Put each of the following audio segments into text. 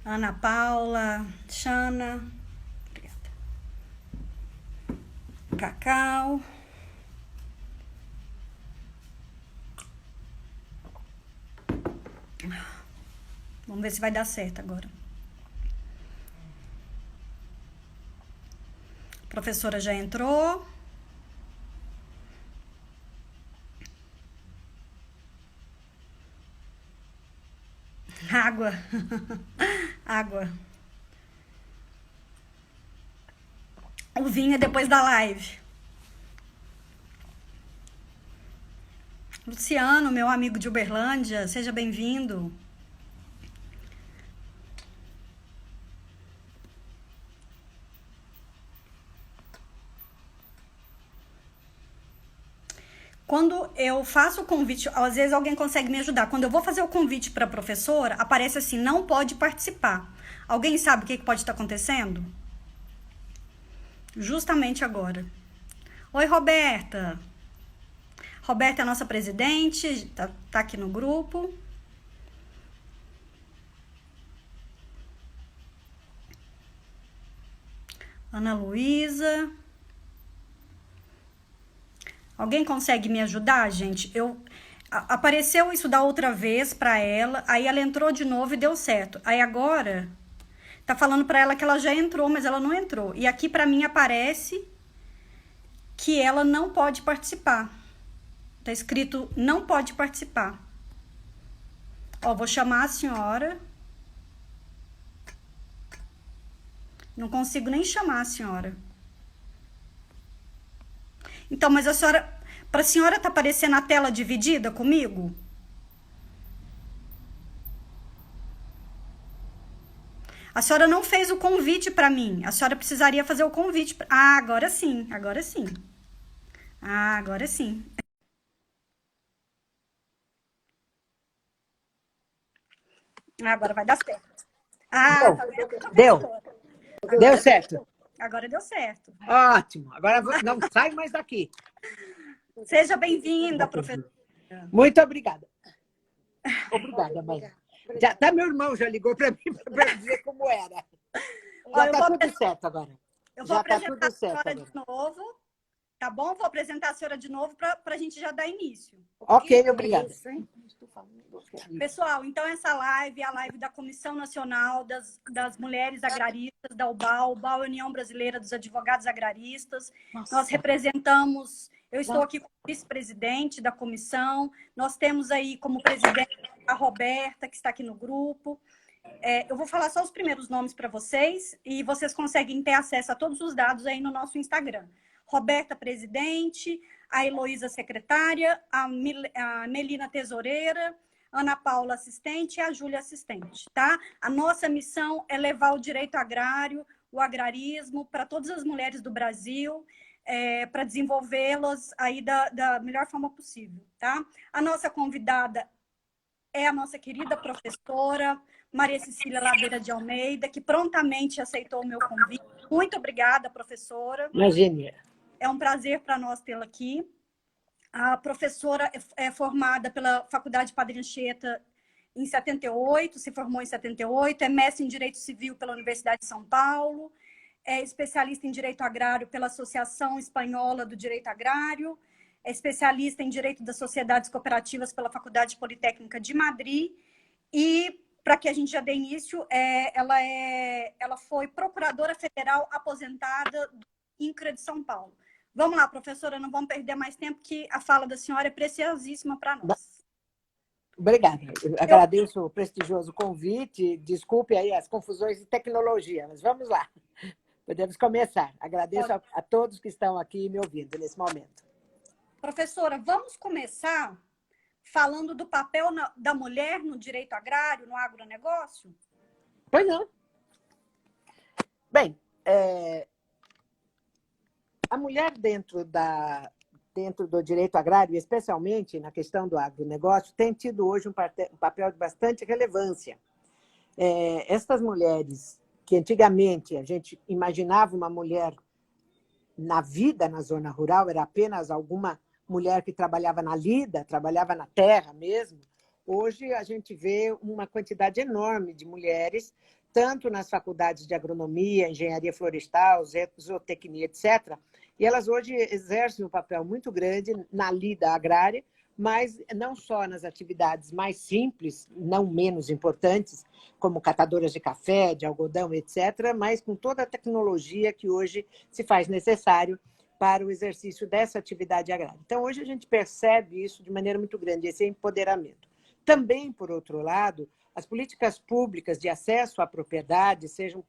Ana Paula, Xana, obrigada. Cacau. Vamos ver se vai dar certo agora. A professora já entrou. Água. Água. O vinho é depois da live. Luciano, meu amigo de Uberlândia, seja bem-vindo. Quando eu faço o convite, às vezes alguém consegue me ajudar. Quando eu vou fazer o convite para a professora, aparece assim, não pode participar. Alguém sabe o que pode estar acontecendo? Justamente agora. Oi, Roberta. Roberta é a nossa presidente, tá aqui no grupo. Ana Luísa. Alguém consegue me ajudar, gente? Apareceu isso da outra vez para ela, aí ela entrou de novo e deu certo. Aí agora tá falando para ela que ela já entrou, mas ela não entrou. E aqui para mim aparece que ela não pode participar. Tá escrito não pode participar. Ó, vou chamar a senhora. Não consigo nem chamar a senhora. Então, mas a senhora, para a senhora tá aparecendo a tela dividida comigo? A senhora não fez o convite para mim. A senhora precisaria fazer o convite. Ah, agora sim, agora sim. Ah, agora sim. Agora vai dar certo. Ah, Deu, tá vendo, deu, professora? deu Agora certo. deu. Agora deu certo. Ótimo. Agora não sai mais daqui. Seja bem-vinda, professora. Muito obrigada. Obrigada, mãe. Já, até meu irmão já ligou para mim para dizer como era. Ó, Já está tudo certo agora. eu vou Já está apresentar tudo a certo senhora agora. de novo, tá bom? Vou apresentar a senhora de novo para a gente já dar início. Ok, obrigada. Pessoal, então essa live é a live da Comissão Nacional das Mulheres Agraristas, da UBAL, UBAL é a União Brasileira dos Advogados Agraristas. Nós representamos, eu estou aqui como vice-presidente da comissão, nós temos aí como presidente a Roberta, que está aqui no grupo. Eu vou falar só os primeiros nomes para vocês e vocês conseguem ter acesso a todos os dados aí no nosso Instagram. Roberta, presidente, a Heloísa, secretária, a Melina, tesoureira, Ana Paula, assistente, e a Júlia, assistente, tá? A nossa missão é levar o direito agrário, o agrarismo para todas as mulheres do Brasil, para desenvolvê-las aí da melhor forma possível, tá? A nossa convidada é a nossa querida professora Maria Cecília Ladeira de Almeida, que prontamente aceitou o meu convite. Muito obrigada, professora. Imagine. É um prazer para nós tê-la aqui. A professora é formada pela Faculdade Padre Anchieta em 78, se formou em 78, é mestre em Direito Civil pela Universidade de São Paulo, é especialista em Direito Agrário pela Associação Espanhola do Direito Agrário, é especialista em Direito das Sociedades Cooperativas pela Faculdade Politécnica de Madrid e, para que a gente já dê início, ela foi procuradora federal aposentada do INCRA de São Paulo. Vamos lá, professora, não vamos perder mais tempo, que a fala da senhora é preciosíssima para nós. Obrigada. Eu agradeço o prestigioso convite. Desculpe aí as confusões de tecnologia, mas vamos lá. Podemos começar. Agradeço a todos que estão aqui me ouvindo nesse momento. Professora, vamos começar falando do papel da mulher no direito agrário, no agronegócio? Pois não. Bem, a mulher dentro do direito agrário, especialmente na questão do agronegócio, tem tido hoje um papel de bastante relevância. Estas mulheres, que antigamente a gente imaginava uma mulher na vida na zona rural, era apenas alguma mulher que trabalhava na lida, trabalhava na terra mesmo, hoje a gente vê uma quantidade enorme de mulheres tanto nas faculdades de agronomia, engenharia florestal, zootecnia, etc. E elas hoje exercem um papel muito grande na lida agrária, mas não só nas atividades mais simples, não menos importantes, como catadoras de café, de algodão, etc., mas com toda a tecnologia que hoje se faz necessário para o exercício dessa atividade agrária. Então, hoje a gente percebe isso de maneira muito grande, esse empoderamento. Também, por outro lado, as políticas públicas de acesso à propriedade, sejam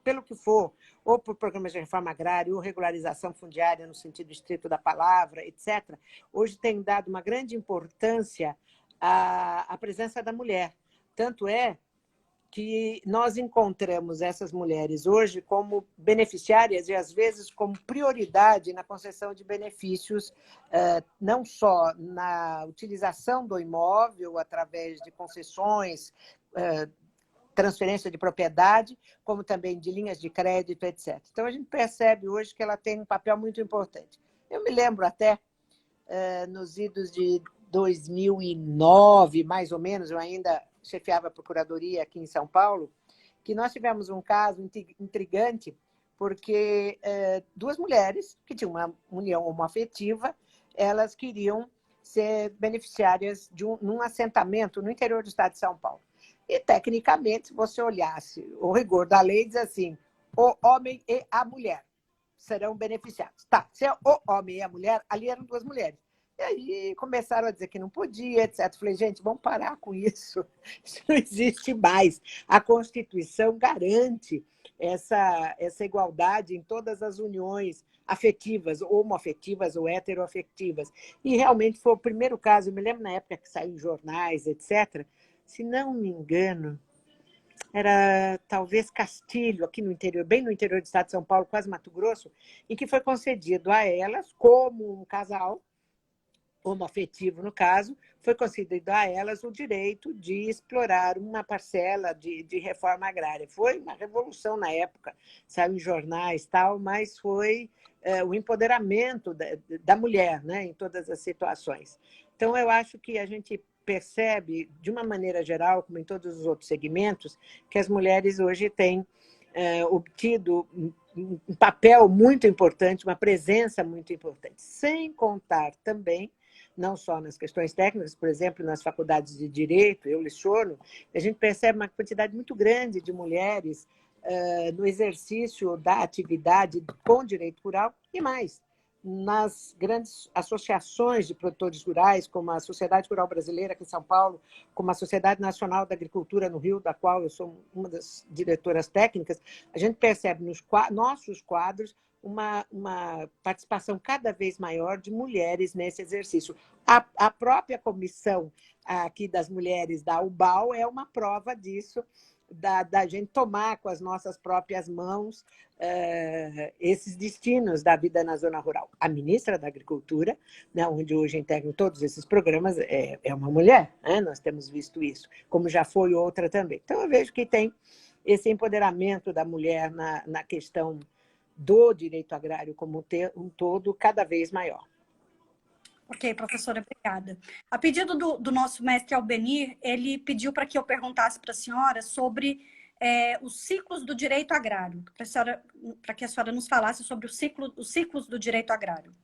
pelo que for, ou por programas de reforma agrária, ou regularização fundiária no sentido estrito da palavra, etc., hoje tem dado uma grande importância à presença da mulher. Tanto é que nós encontramos essas mulheres hoje como beneficiárias e, às vezes, como prioridade na concessão de benefícios, não só na utilização do imóvel, através de concessões, transferência de propriedade, como também de linhas de crédito, etc. Então, a gente percebe hoje que ela tem um papel muito importante. Eu me lembro até, nos idos de 2009, mais ou menos, eu ainda chefiava a procuradoria aqui em São Paulo, que nós tivemos um caso intrigante, porque duas mulheres que tinham uma união homoafetiva, elas queriam ser beneficiárias de num assentamento no interior do estado de São Paulo. E, tecnicamente, se você olhasse o rigor da lei, diz assim, o homem e a mulher serão beneficiados. Tá, se é o homem e a mulher, ali eram duas mulheres. E aí começaram a dizer que não podia, etc. Falei, gente, vamos parar com isso. Isso não existe mais. A Constituição garante essa igualdade em todas as uniões afetivas, homoafetivas ou heteroafetivas. E realmente foi o primeiro caso, eu me lembro na época que saiu em jornais, etc., se não me engano, era talvez Castilho, aqui no interior, bem no interior do estado de São Paulo, quase Mato Grosso, em que foi concedido a elas, como um casal, homoafetivo no caso, foi concedido a elas o direito de explorar uma parcela de reforma agrária. Foi uma revolução na época, saiu em jornais, tal, mas foi o empoderamento da mulher, né, em todas as situações. Então, eu acho que a gente percebe, de uma maneira geral, como em todos os outros segmentos, que as mulheres hoje têm obtido um papel muito importante, uma presença muito importante, sem contar também, não só nas questões técnicas, por exemplo, nas faculdades de Direito, eu leciono, a gente percebe uma quantidade muito grande de mulheres no exercício da atividade com direito rural e mais, nas grandes associações de produtores rurais, como a Sociedade Rural Brasileira aqui em São Paulo, como a Sociedade Nacional da Agricultura no Rio, da qual eu sou uma das diretoras técnicas, a gente percebe nos nossos quadros uma participação cada vez maior de mulheres nesse exercício. A própria comissão aqui das mulheres da UBAL é uma prova disso, da gente tomar com as nossas próprias mãos esses destinos da vida na zona rural. A ministra da Agricultura, né, onde hoje integram todos esses programas, é uma mulher, né? Nós temos visto isso, como já foi outra também. Então, eu vejo que tem esse empoderamento da mulher na questão do direito agrário como um todo cada vez maior. Ok, professora, obrigada. A pedido do nosso mestre Albenir, ele pediu para que eu perguntasse para a senhora sobre os ciclos do direito agrário, para que a senhora nos falasse sobre os ciclos do direito agrário.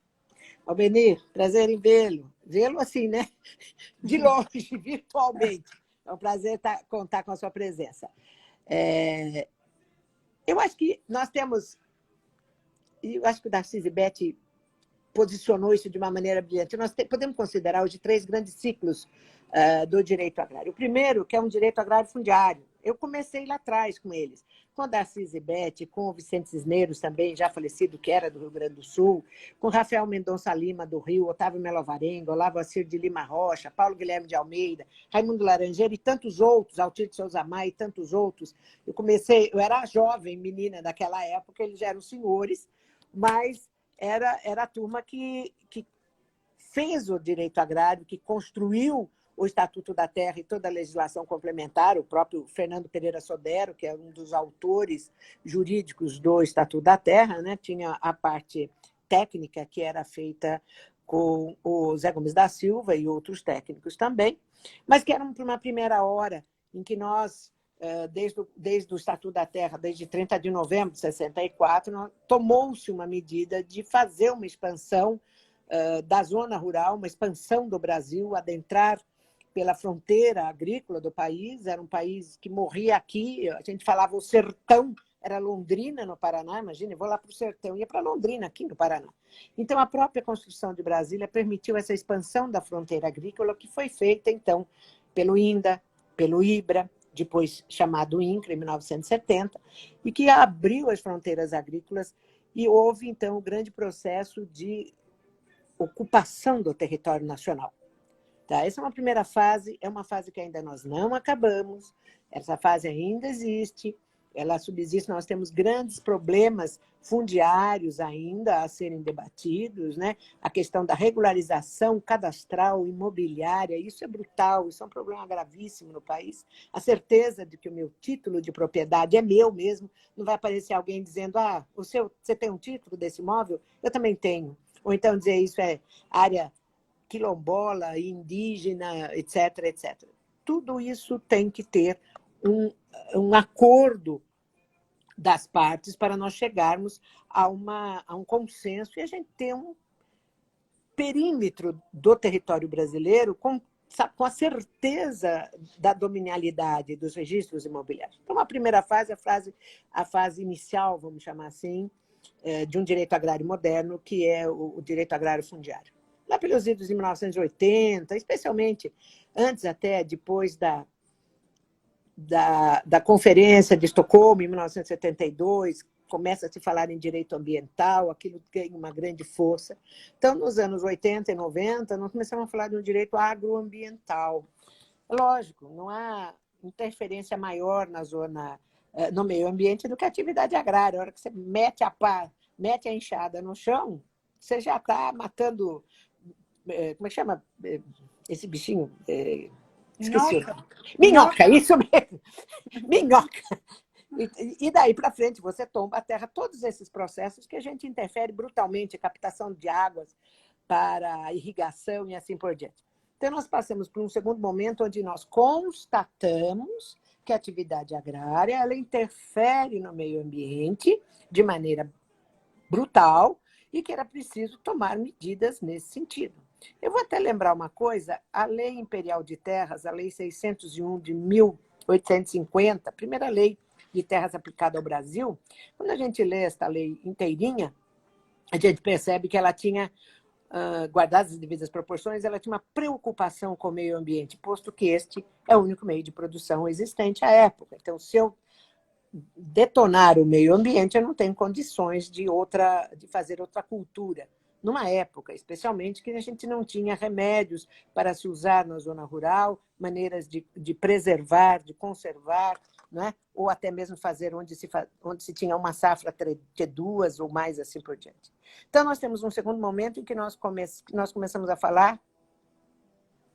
Albenir, prazer em vê-lo. Vê-lo assim, né? De longe, virtualmente. É um prazer contar com a sua presença. Eu acho que nós temos... Eu acho que o Darcy Zibet posicionou isso de uma maneira brilhante. Nós podemos considerar hoje 3 grandes ciclos do direito agrário. O primeiro, que é um direito agrário fundiário. Eu comecei lá atrás com eles, com a Darcy Zibet, com o Vicente Cisneros, também já falecido, que era do Rio Grande do Sul, com Rafael Mendonça Lima, do Rio, Otávio Melo Alvarenga, Olavo Assir de Lima Rocha, Paulo Guilherme de Almeida, Raimundo Laranjeira e tantos outros, Altir de Souza Maia e tantos outros. Eu era jovem, menina daquela época, eles já eram senhores, mas era a turma que fez o direito agrário, que construiu o Estatuto da Terra e toda a legislação complementar, o próprio Fernando Pereira Sodero, que é um dos autores jurídicos do Estatuto da Terra, né? Tinha a parte técnica que era feita com o Zé Gomes da Silva e outros técnicos também, mas que era uma primeira hora em que nós desde o Estatuto da Terra, desde 30 de novembro de 64, tomou-se uma medida de fazer uma expansão da zona rural, uma expansão do Brasil, adentrar pela fronteira agrícola do país. Era um país que morria aqui, a gente falava o sertão, era Londrina, no Paraná, imagina, eu vou lá para o sertão, ia para Londrina, aqui no Paraná. Então, a própria Constituição de Brasília permitiu essa expansão da fronteira agrícola, que foi feita, então, pelo INDA, pelo IBRA, depois chamado INCRA, em 1970, e que abriu as fronteiras agrícolas e houve, então, o grande processo de ocupação do território nacional. Tá? Essa é uma primeira fase, é uma fase que ainda nós não acabamos, essa fase ainda existe, ela subsiste, nós temos grandes problemas fundiários ainda a serem debatidos, né? A questão da regularização cadastral, imobiliária, isso é brutal, isso é um problema gravíssimo no país. A certeza de que o meu título de propriedade é meu mesmo, não vai aparecer alguém dizendo, você tem um título desse imóvel? Eu também tenho. Ou então dizer isso é área quilombola, indígena, etc, etc. Tudo isso tem que ter um acordo das partes para nós chegarmos a um consenso e a gente ter um perímetro do território brasileiro com a certeza da dominialidade dos registros imobiliários. Então, a primeira fase, a fase inicial, vamos chamar assim, de um direito agrário moderno, que é o direito agrário fundiário. Lá pelos idos de 1980, especialmente antes até, depois da Conferência de Estocolmo, em 1972, começa a se falar em direito ambiental, aquilo ganha uma grande força. Então, nos anos 80 e 90, nós começamos a falar de um direito agroambiental. Lógico, não há interferência maior no meio ambiente do que a atividade agrária. A hora que você mete a pá, mete a enxada no chão, você já está matando... Como é que chama esse bichinho? Esqueci. Minhoca, isso mesmo. Minhoca. E daí para frente você tomba a terra, todos esses processos que a gente interfere brutalmente, captação de águas para irrigação e assim por diante. Então, nós passamos por um segundo momento onde nós constatamos que a atividade agrária ela interfere no meio ambiente de maneira brutal e que era preciso tomar medidas nesse sentido. Eu vou até lembrar uma coisa, a Lei Imperial de Terras, a Lei 601 de 1850, a primeira lei de terras aplicada ao Brasil, quando a gente lê esta lei inteirinha, a gente percebe que ela tinha, guardadas as devidas proporções, ela tinha uma preocupação com o meio ambiente, posto que este é o único meio de produção existente à época. Então, se eu detonar o meio ambiente, eu não tenho condições de fazer outra cultura. Numa época, especialmente, que a gente não tinha remédios para se usar na zona rural, maneiras de preservar, de conservar, né? Ou até mesmo fazer onde se tinha uma safra, ter duas ou mais, assim por diante. Então, nós temos um segundo momento em que nós começamos a falar,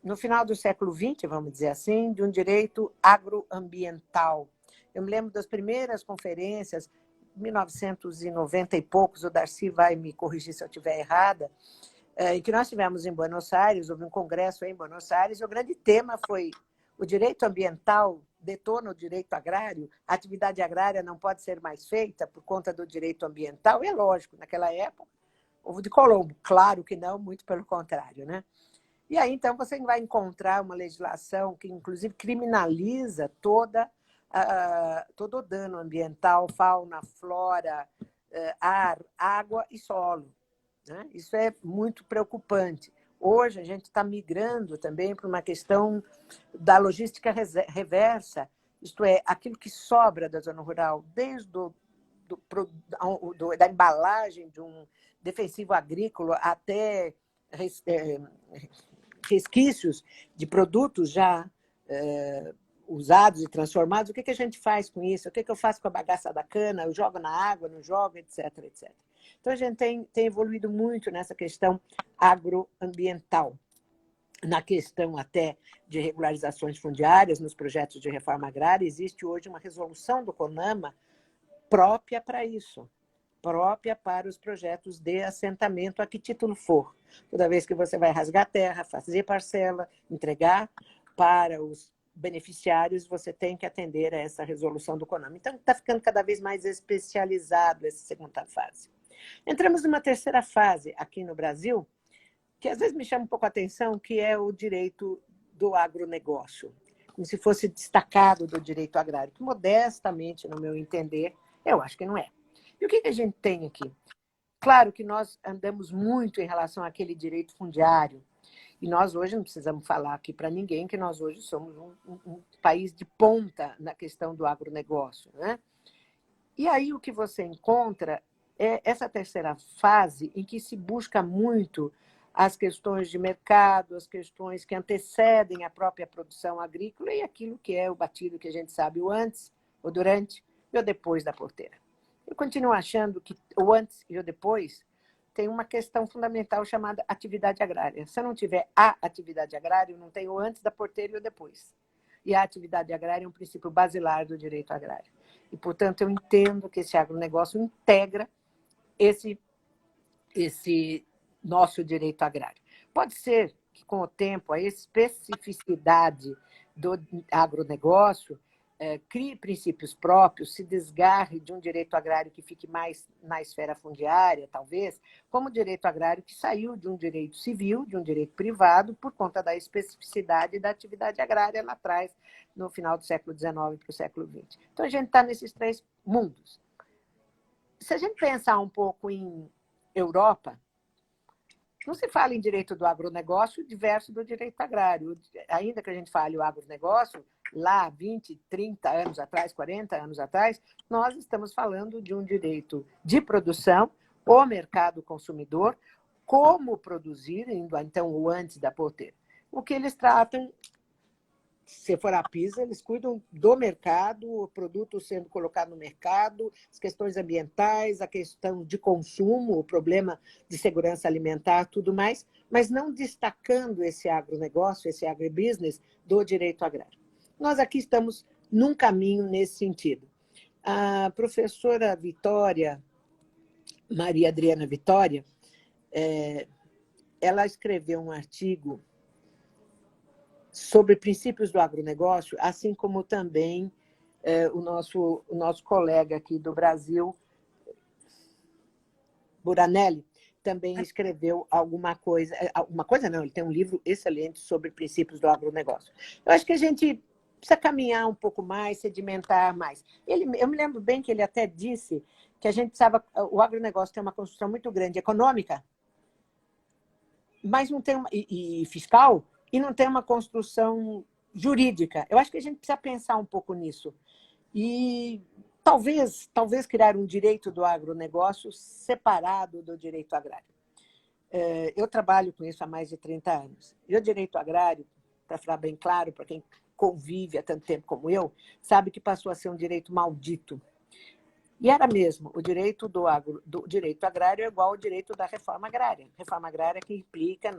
no final do século XX, vamos dizer assim, de um direito agroambiental. Eu me lembro das primeiras conferências, 1990 e poucos, o Darcy vai me corrigir se eu estiver errada, em que nós tivemos em Buenos Aires, houve um congresso em Buenos Aires, e o grande tema foi o direito ambiental detona o direito agrário, a atividade agrária não pode ser mais feita por conta do direito ambiental, e é lógico, naquela época, ovo de Colombo, claro que não, muito pelo contrário, né? E aí, então, você vai encontrar uma legislação que, inclusive, criminaliza todo o dano ambiental, fauna, flora, ar, água e solo, né? Isso é muito preocupante. Hoje, a gente está migrando também para uma questão da logística reversa, isto é, aquilo que sobra da zona rural, desde da embalagem de um defensivo agrícola até resquícios de produtos já usados e transformados. O que a gente faz com isso? O que eu faço com a bagaça da cana? Eu jogo na água, não jogo, etc, etc. Então, a gente tem evoluído muito nessa questão agroambiental, na questão até de regularizações fundiárias, nos projetos de reforma agrária. Existe hoje uma resolução do CONAMA própria para isso, própria para os projetos de assentamento, a que título for. Toda vez que você vai rasgar terra, fazer parcela, entregar para os beneficiários, você tem que atender a essa resolução do CONAMA. Então, está ficando cada vez mais especializado essa segunda fase. Entramos numa terceira fase aqui no Brasil, que às vezes me chama um pouco a atenção, que é o direito do agronegócio, como se fosse destacado do direito agrário, que modestamente, no meu entender, eu acho que não é. E o que a gente tem aqui? Claro que nós andamos muito em relação àquele direito fundiário, e nós hoje não precisamos falar aqui para ninguém que nós hoje somos um país de ponta na questão do agronegócio, né? E aí o que você encontra é essa terceira fase em que se busca muito as questões de mercado, as questões que antecedem a própria produção agrícola e aquilo que é o batido que a gente sabe, o antes, o durante e o depois da porteira. Eu continuo achando que o antes e o depois tem uma questão fundamental chamada atividade agrária. Se eu não tiver a atividade agrária, eu não tenho o antes da porteira e o depois. E a atividade agrária é um princípio basilar do direito agrário. E, portanto, eu entendo que esse agronegócio integra esse nosso direito agrário. Pode ser que, com o tempo, a especificidade do agronegócio crie princípios próprios, se desgarre de um direito agrário que fique mais na esfera fundiária, talvez, como o direito agrário que saiu de um direito civil, de um direito privado, por conta da especificidade da atividade agrária lá atrás, no final do século XIX para o século XX. Então, a gente está nesses três mundos. Se a gente pensar um pouco em Europa, não se fala em direito do agronegócio diverso do direito agrário. Ainda que a gente fale o agronegócio, lá 20, 30 anos atrás, 40 anos atrás, nós estamos falando de um direito de produção, o mercado consumidor, como produzir, indo então o antes da porteira. O que eles tratam, se for a PISA, eles cuidam do mercado, o produto sendo colocado no mercado, as questões ambientais, a questão de consumo, o problema de segurança alimentar, tudo mais, mas não destacando esse agronegócio, esse agribusiness do direito agrário. Nós aqui estamos num caminho nesse sentido. A professora Vitória, Maria Adriana Vitória, ela escreveu um artigo sobre princípios do agronegócio, assim como também o nosso colega aqui do Brasil, Buranelli, também escreveu alguma coisa não, ele tem um livro excelente sobre princípios do agronegócio. Eu acho que a gente precisa caminhar um pouco mais, sedimentar mais. Eu me lembro bem que ele até disse que a gente precisava, o agronegócio tem uma construção muito grande econômica, mas não tem e fiscal, e não tem uma construção jurídica. Eu acho que a gente precisa pensar um pouco nisso. E talvez criar um direito do agronegócio separado do direito agrário. Eu trabalho com isso há mais de 30 anos. E o direito agrário, para falar bem claro, para quem convive há tanto tempo como eu, sabe que passou a ser um direito maldito. E era mesmo, o direito do direito agrário é igual ao direito da reforma agrária. Reforma agrária que implica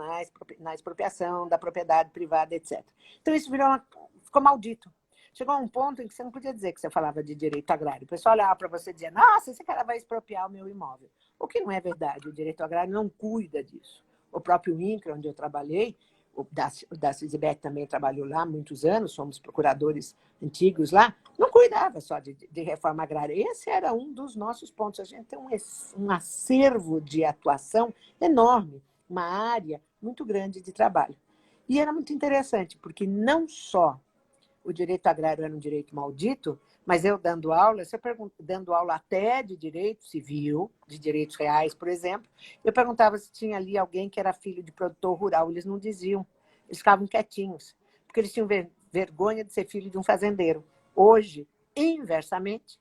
na expropriação da propriedade privada, etc. Então, isso ficou maldito. Chegou a um ponto em que você não podia dizer que você falava de direito agrário. O pessoal olhava para você e dizia, nossa, esse cara vai expropriar o meu imóvel. O que não é verdade, o direito agrário não cuida disso. O próprio INCRA, onde eu trabalhei, o Darcy Zibet também trabalhou lá há muitos anos, somos procuradores antigos lá, não cuidava só de reforma agrária. Esse era um dos nossos pontos. A gente tem um acervo de atuação enorme, uma área muito grande de trabalho. E era muito interessante, porque não só o direito agrário era um direito maldito, mas eu dando aula, dando aula até de direito civil, de direitos reais, por exemplo, eu perguntava se tinha ali alguém que era filho de produtor rural. Eles não diziam, eles ficavam quietinhos, porque eles tinham vergonha de ser filho de um fazendeiro. Hoje, inversamente,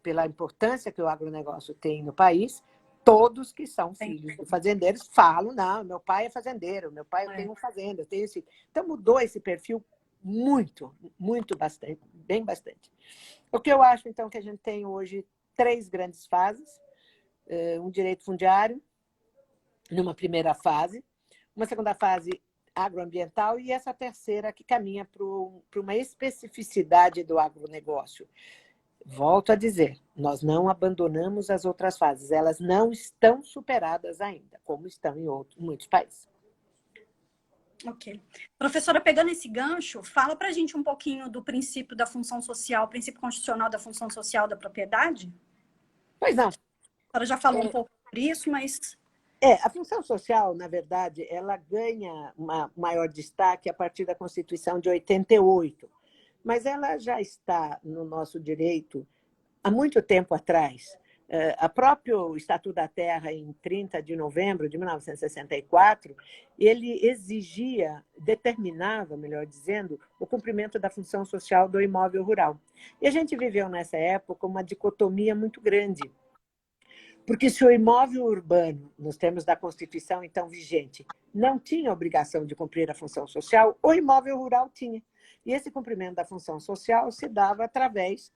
pela importância que o agronegócio tem no país, todos que são filhos de fazendeiros falam, não, meu pai é fazendeiro, meu pai tem uma fazenda, eu tenho esse... Então mudou esse perfil muito, muito bastante, bem bastante. O que eu acho, então, que a gente tem hoje 3 grandes fases, um direito fundiário, numa primeira fase, uma segunda fase agroambiental e essa terceira que caminha para uma especificidade do agronegócio. Volto a dizer, nós não abandonamos as outras fases, elas não estão superadas ainda, como estão em muitos países. Ok. Professora, pegando esse gancho, fala para a gente um pouquinho do princípio da função social, princípio constitucional da função social da propriedade. Pois não. A senhora já falou um pouco sobre isso, mas... A função social, na verdade, ela ganha maior destaque a partir da Constituição de 88, mas ela já está no nosso direito há muito tempo atrás. O próprio Estatuto da Terra, em 30 de novembro de 1964, ele exigia, determinava, melhor dizendo, o cumprimento da função social do imóvel rural. E a gente viveu nessa época uma dicotomia muito grande, porque se o imóvel urbano, nos termos da Constituição então vigente, não tinha obrigação de cumprir a função social, o imóvel rural tinha. E esse cumprimento da função social se dava através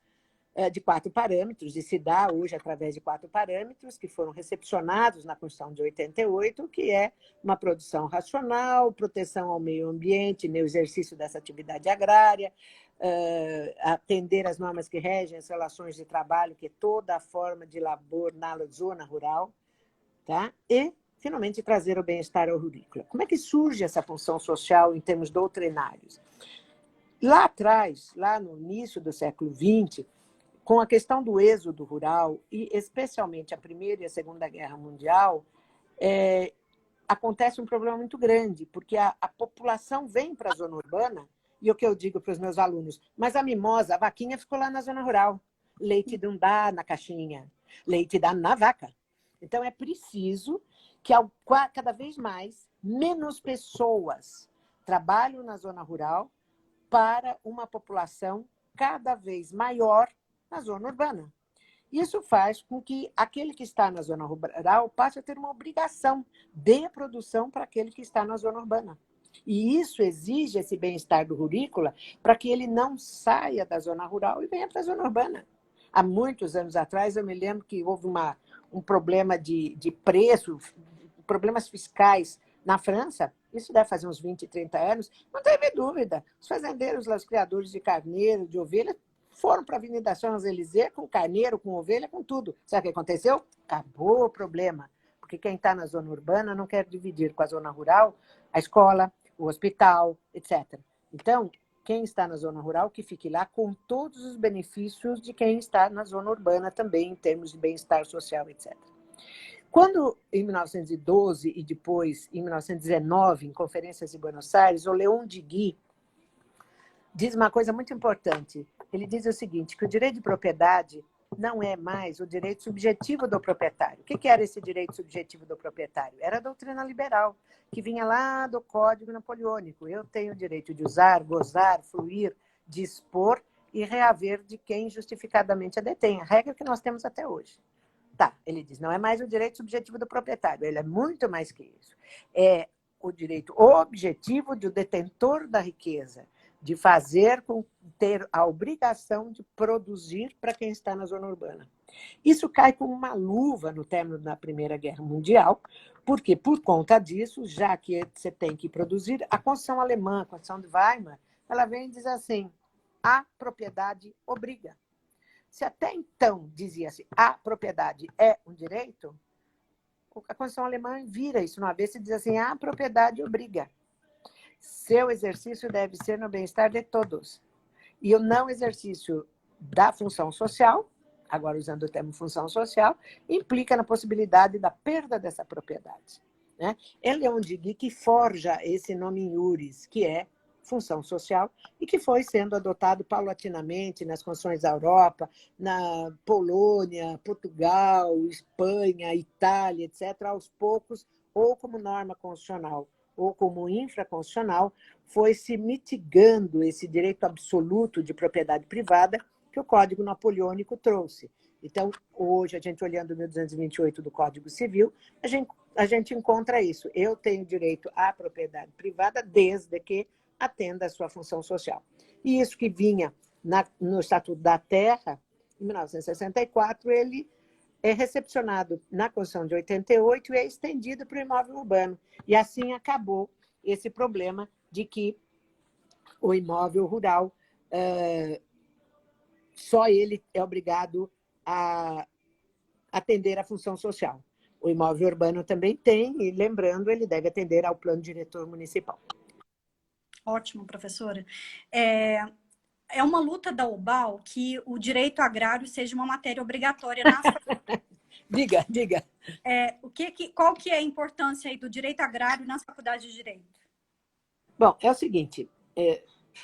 de 4 parâmetros, e se dá hoje através de 4 parâmetros que foram recepcionados na Constituição de 88, que é uma produção racional, proteção ao meio ambiente, no exercício dessa atividade agrária, atender às normas que regem as relações de trabalho, que é toda a forma de labor na zona rural, tá? E, finalmente, trazer o bem-estar ao rurícola. Como é que surge essa função social em termos doutrinários? Lá atrás, lá no início do século XX, com a questão do êxodo rural, e especialmente a Primeira e a Segunda Guerra Mundial, acontece um problema muito grande, porque a população vem para a zona urbana, e o que eu digo para os meus alunos, mas a mimosa, a vaquinha ficou lá na zona rural. Leite não dá na caixinha, leite dá na vaca. Então, é preciso que cada vez mais, menos pessoas trabalhem na zona rural para uma população cada vez maior na zona urbana. Isso faz com que aquele que está na zona rural passe a ter uma obrigação de produção para aquele que está na zona urbana. E isso exige esse bem-estar do rurícola para que ele não saia da zona rural e venha para a zona urbana. Há muitos anos atrás, eu me lembro que houve um problema de preço, problemas fiscais na França, isso deve fazer uns 20, 30 anos, não teve dúvida. Os fazendeiros, os criadores de carneiro, de ovelha, foram para a Avenida Champs-Élysées com carneiro, com ovelha, com tudo. Sabe o que aconteceu? Acabou o problema. Porque quem está na zona urbana não quer dividir com a zona rural a escola, o hospital, etc. Então, quem está na zona rural, que fique lá com todos os benefícios de quem está na zona urbana também, em termos de bem-estar social, etc. Quando, em 1912 e depois, em 1919, em conferências em Buenos Aires, o Leon Digui diz uma coisa muito importante. Ele diz o seguinte, que o direito de propriedade não é mais o direito subjetivo do proprietário. O que era esse direito subjetivo do proprietário? Era a doutrina liberal, que vinha lá do Código Napoleônico. Eu tenho o direito de usar, gozar, fruir, dispor e reaver de quem justificadamente a detém. A regra que nós temos até hoje. Tá, ele diz, não é mais o direito subjetivo do proprietário, ele é muito mais que isso. É o direito objetivo do detentor da riqueza, de ter a obrigação de produzir para quem está na zona urbana. Isso cai como uma luva no término da Primeira Guerra Mundial, porque, por conta disso, já que você tem que produzir, a Constituição alemã, a Constituição de Weimar, ela vem e diz assim, a propriedade obriga. Se até então dizia-se a propriedade é um direito, a Constituição alemã vira isso no avesso e diz assim, a propriedade obriga. Seu exercício deve ser no bem-estar de todos. E o não exercício da função social, agora usando o termo função social, implica na possibilidade da perda dessa propriedade. Né? É Leon Digui que forja esse nome em iuris, que é função social, e que foi sendo adotado paulatinamente nas constituições da Europa, na Polônia, Portugal, Espanha, Itália, etc., aos poucos, ou como norma constitucional, ou como infraconstitucional, foi se mitigando esse direito absoluto de propriedade privada que o Código Napoleônico trouxe. Então, hoje, a gente olhando o 1228 do Código Civil, a gente encontra isso. Eu tenho direito à propriedade privada desde que atenda à sua função social. E isso que vinha no Estatuto da Terra, em 1964, ele é recepcionado na Constituição de 88 e é estendido para o imóvel urbano. E assim acabou esse problema de que o imóvel rural, só ele é obrigado a atender à função social. O imóvel urbano também tem, e lembrando, ele deve atender ao plano diretor municipal. Ótimo, professora. É uma luta da UBAL que o direito agrário seja uma matéria obrigatória nas Diga, diga. qual que é a importância aí do direito agrário nas faculdades de direito? Bom, é o seguinte,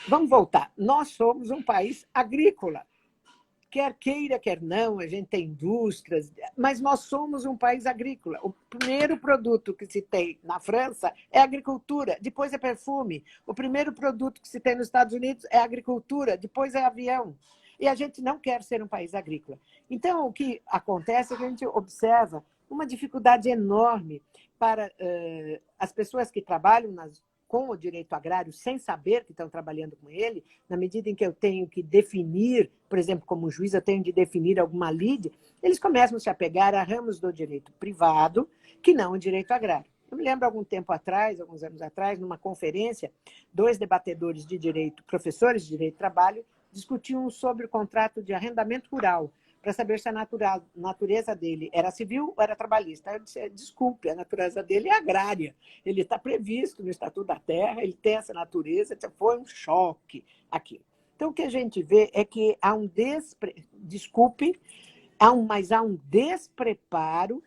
vamos voltar. Nós somos um país agrícola. Quer queira, quer não, a gente tem indústrias, mas nós somos um país agrícola. O primeiro produto que se tem na França é agricultura, depois é perfume. O primeiro produto que se tem nos Estados Unidos é agricultura, depois é avião. E a gente não quer ser um país agrícola. Então, o que acontece é que a gente observa uma dificuldade enorme para as pessoas que trabalham com o direito agrário, sem saber que estão trabalhando com ele, na medida em que eu tenho que definir, por exemplo, como juiz, eu tenho de definir alguma lide, eles começam a se apegar a ramos do direito privado, que não o direito agrário. Eu me lembro, alguns anos atrás, numa conferência, 2 debatedores de direito, professores de direito do trabalho, discutiam sobre o contrato de arrendamento rural, para saber se a natureza dele era civil ou era trabalhista. Eu disse, desculpe, a natureza dele é agrária. Ele está previsto no Estatuto da Terra, ele tem essa natureza, foi um choque aqui. Então, o que a gente vê é que há um mas há um despreparo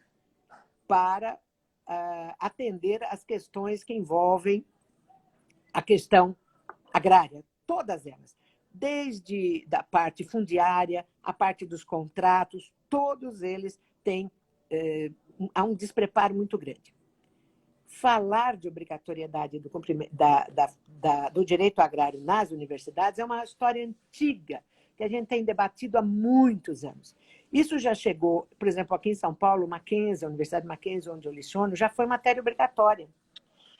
para atender às questões que envolvem a questão agrária, todas elas. Desde da parte fundiária, a parte dos contratos, todos eles têm há um despreparo muito grande. Falar de obrigatoriedade do direito agrário nas universidades é uma história antiga, que a gente tem debatido há muitos anos. Isso já chegou, por exemplo, aqui em São Paulo, Mackenzie, a Universidade Mackenzie, onde eu leciono, já foi matéria obrigatória.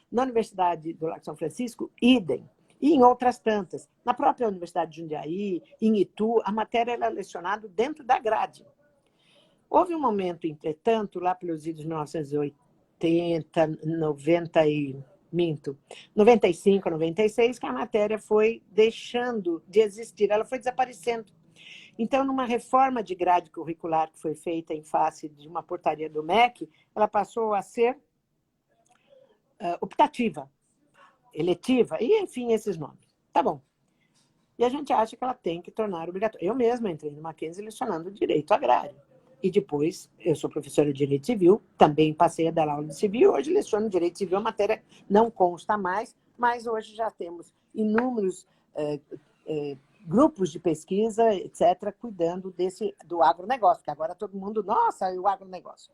Na Universidade do Lago São Francisco, idem. E em outras tantas. Na própria Universidade de Jundiaí, em Itu, a matéria era lecionada dentro da grade. Houve um momento, entretanto, lá pelos anos 1980, 95, 96, que a matéria foi deixando de existir, ela foi desaparecendo. Então, numa reforma de grade curricular que foi feita em face de uma portaria do MEC, ela passou a ser optativa, eletiva, e enfim, esses nomes. Tá bom. E a gente acha que ela tem que tornar obrigatória. Eu mesma entrei no Mackenzie lecionando direito agrário. E depois, eu sou professora de direito civil, também passei a dar aula de civil, hoje leciono direito civil, a matéria não consta mais, mas hoje já temos inúmeros grupos de pesquisa, etc., cuidando do agronegócio, que agora todo mundo, nossa, e o agronegócio.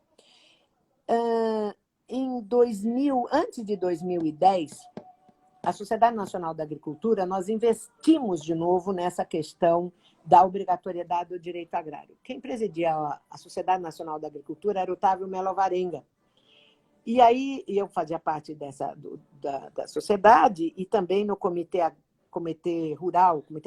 Antes de 2010, a Sociedade Nacional da Agricultura, nós investimos de novo nessa questão da obrigatoriedade do direito agrário. Quem presidia a Sociedade Nacional da Agricultura era Otávio Melo Alvarenga. E aí eu fazia parte da sociedade e também no comitê rural, no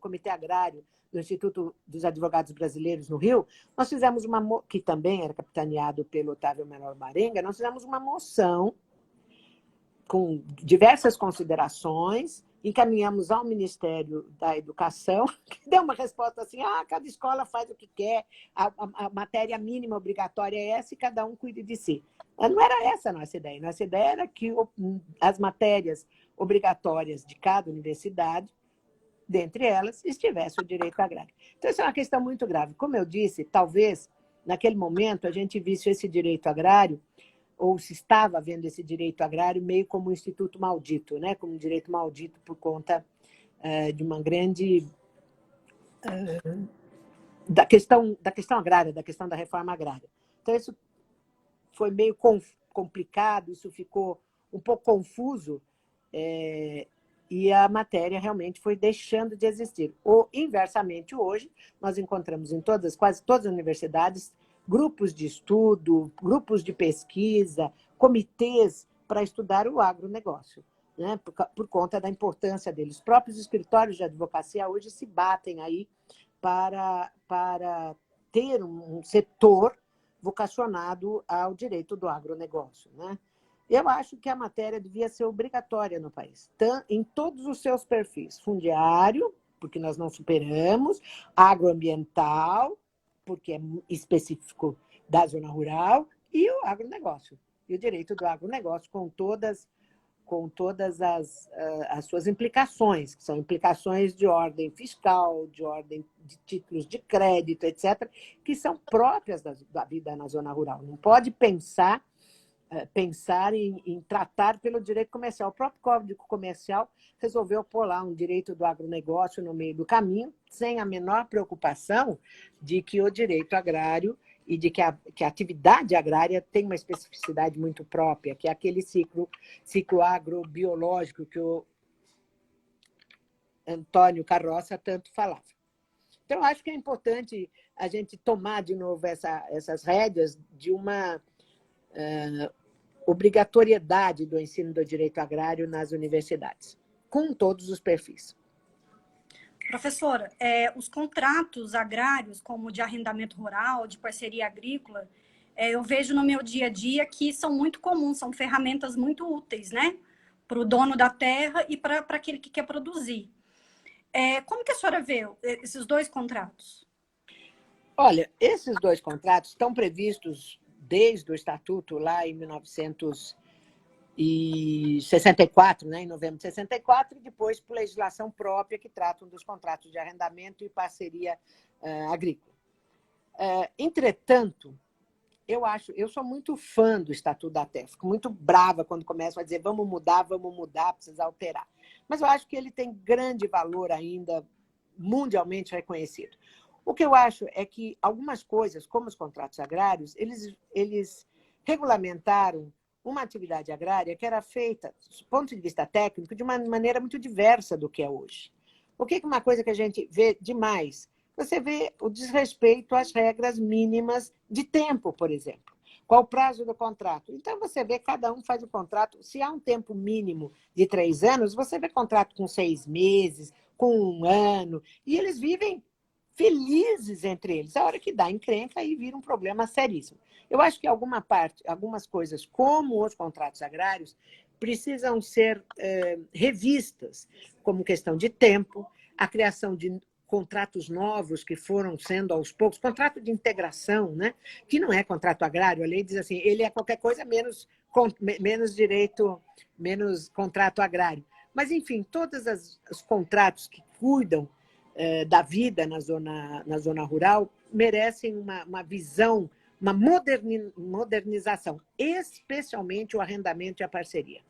comitê agrário do Instituto dos Advogados Brasileiros no Rio, nós fizemos que também era capitaneado pelo Otávio Melo Alvarenga, nós fizemos uma moção com diversas considerações, encaminhamos ao Ministério da Educação, que deu uma resposta assim, cada escola faz o que quer, a matéria mínima obrigatória é essa e cada um cuide de si. Mas não era essa a nossa ideia. Nossa ideia era que as matérias obrigatórias de cada universidade, dentre elas, estivesse o direito agrário. Então, isso é uma questão muito grave. Como eu disse, talvez, naquele momento, a gente visse esse direito agrário ou se estava vendo esse direito agrário meio como um instituto maldito, né? Como um direito maldito por conta de uma grande... da questão agrária, da questão da reforma agrária. Então, isso foi meio complicado, isso ficou um pouco confuso, e a matéria realmente foi deixando de existir. Ou, inversamente, hoje, nós encontramos em quase todas as universidades grupos de estudo, grupos de pesquisa, comitês para estudar o agronegócio, né? Por conta da importância deles. Os próprios escritórios de advocacia hoje se batem aí para ter um setor vocacionado ao direito do agronegócio, né? Eu acho que a matéria devia ser obrigatória no país, em todos os seus perfis. Fundiário, porque nós não superamos, agroambiental, porque é específico da zona rural, e o agronegócio. E o direito do agronegócio, com todas com todas as suas implicações, que são implicações de ordem fiscal, de ordem de títulos de crédito, etc., que são próprias da vida na zona rural. Não pode pensar em tratar pelo direito comercial. O próprio Código Comercial resolveu pôr lá um direito do agronegócio no meio do caminho, sem a menor preocupação de que o direito agrário e de que a atividade agrária tem uma especificidade muito própria, que é aquele ciclo agrobiológico que o Antônio Carroça tanto falava. Então, acho que é importante a gente tomar de novo essas rédeas de uma obrigatoriedade do ensino do direito agrário nas universidades, com todos os perfis. Professora, os contratos agrários, como de arrendamento rural, de parceria agrícola, eu vejo no meu dia a dia que são muito comuns, são ferramentas muito úteis, né? Para o dono da terra e para aquele que quer produzir. Como que a senhora vê esses dois contratos? Olha, esses dois contratos estão previstos desde o Estatuto, lá em 1964, né, em novembro de 64, e depois por legislação própria que tratam dos contratos de arrendamento e parceria agrícola. Entretanto, eu sou muito fã do Estatuto da Terra, fico muito brava quando começam a dizer vamos mudar, precisa alterar. Mas eu acho que ele tem grande valor ainda, mundialmente reconhecido. O que eu acho é que algumas coisas, como os contratos agrários, eles regulamentaram uma atividade agrária que era feita, do ponto de vista técnico, de uma maneira muito diversa do que é hoje. O que é uma coisa que a gente vê demais? Você vê o desrespeito às regras mínimas de tempo, por exemplo. Qual o prazo do contrato? Então, você vê, cada um faz o contrato. Se há um tempo mínimo de 3 anos, você vê contrato com 6 meses, com 1 ano, e eles vivem felizes entre eles. A hora que dá encrenca, aí vira um problema seríssimo. Eu acho que algumas coisas, como os contratos agrários, precisam ser revistas, como questão de tempo, a criação de contratos novos que foram sendo aos poucos, contrato de integração, né? Que não é contrato agrário, a lei diz assim, ele é qualquer coisa menos direito, menos contrato agrário. Mas, enfim, todos os contratos que cuidam da vida na zona rural merecem uma visão, uma modernização, especialmente o arrendamento e a parceria.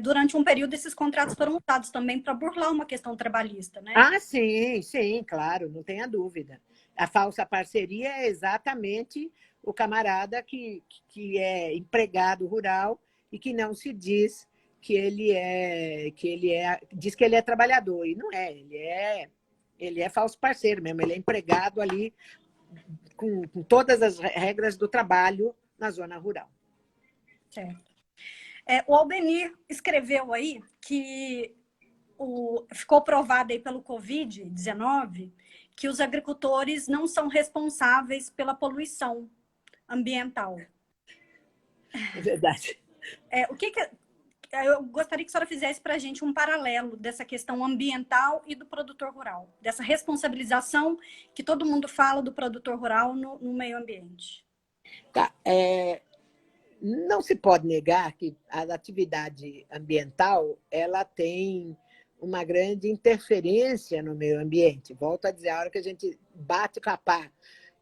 Durante um período, esses contratos foram usados também para burlar uma questão trabalhista, né? Ah, sim, claro, não tenha dúvida. A falsa parceria é exatamente o camarada que é empregado rural e que não se diz diz que ele é trabalhador, e não é, ele é falso parceiro mesmo, ele é empregado ali com todas as regras do trabalho na zona rural. Certo. O Albenir escreveu aí que ficou provado aí pelo Covid-19 que os agricultores não são responsáveis pela poluição ambiental. É verdade. Eu gostaria que a senhora fizesse para a gente um paralelo dessa questão ambiental e do produtor rural, dessa responsabilização que todo mundo fala do produtor rural no meio ambiente. Tá. Não se pode negar que a atividade ambiental ela tem uma grande interferência no meio ambiente. Volto a dizer, a hora que a gente bate com a pá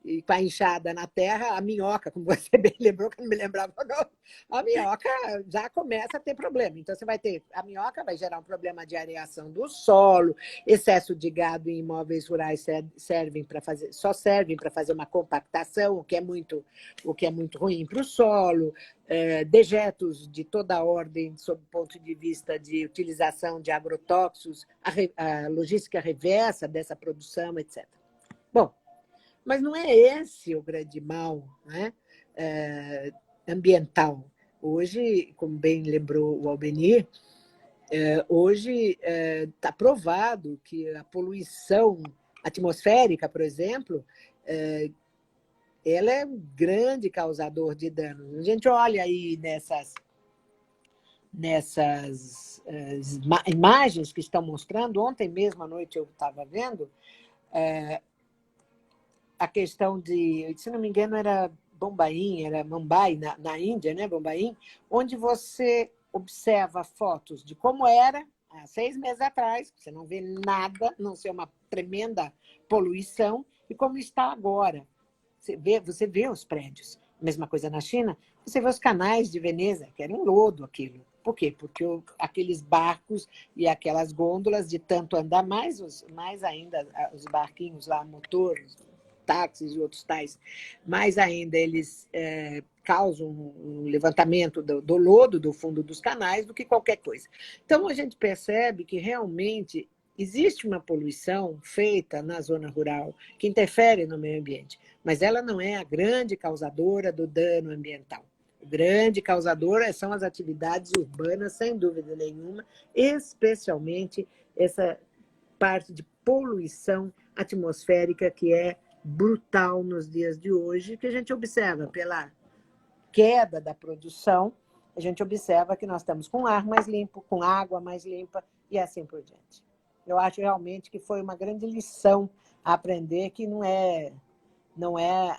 e com a enxada na terra, a minhoca, como você bem lembrou, que eu não me lembrava o nome, a minhoca já começa a ter problema. Então, a minhoca vai gerar um problema de areação do solo, excesso de gado em imóveis rurais só servem para fazer uma compactação, o que é muito ruim para o solo, dejetos de toda ordem, sob o ponto de vista de utilização de agrotóxicos, a logística reversa dessa produção, etc. Bom, mas não é esse o grande mal, né? Ambiental. Hoje, como bem lembrou o Albenir, hoje está provado que a poluição atmosférica, por exemplo, ela é um grande causador de danos. A gente olha aí nessas imagens que estão mostrando, ontem mesmo à noite eu estava vendo, a questão de, se não me engano, era Bombaim, era Mumbai, na Índia, né, Bombaim, onde você observa fotos de como era há 6 meses atrás, você não vê nada, não ser uma tremenda poluição, e como está agora. Você vê os prédios. Mesma coisa na China, você vê os canais de Veneza, que era um lodo aquilo. Por quê? Porque aqueles barcos e aquelas gôndolas, de tanto andar, mais ainda os barquinhos lá, motores, táxis e outros tais, mais ainda eles causam um levantamento do lodo do fundo dos canais do que qualquer coisa. Então, a gente percebe que realmente existe uma poluição feita na zona rural que interfere no meio ambiente, mas ela não é a grande causadora do dano ambiental. O grande causador são as atividades urbanas, sem dúvida nenhuma, especialmente essa parte de poluição atmosférica que é brutal nos dias de hoje, que a gente observa pela queda da produção, a gente observa que nós estamos com ar mais limpo, com água mais limpa e assim por diante. Eu acho realmente que foi uma grande lição a aprender que não é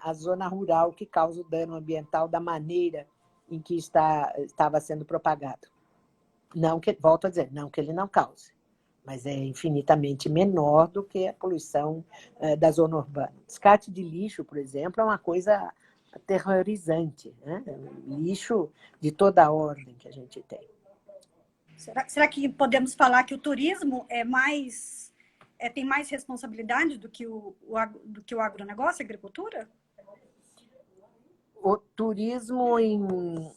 a zona rural que causa o dano ambiental da maneira em que estava sendo propagado. Não que, volto a dizer, não que ele não cause, mas é infinitamente menor do que a poluição da zona urbana. Descarte de lixo, por exemplo, é uma coisa aterrorizante, né? Lixo de toda a ordem que a gente tem. Será que podemos falar que o turismo tem mais responsabilidade do que o agronegócio, a agricultura? O turismo em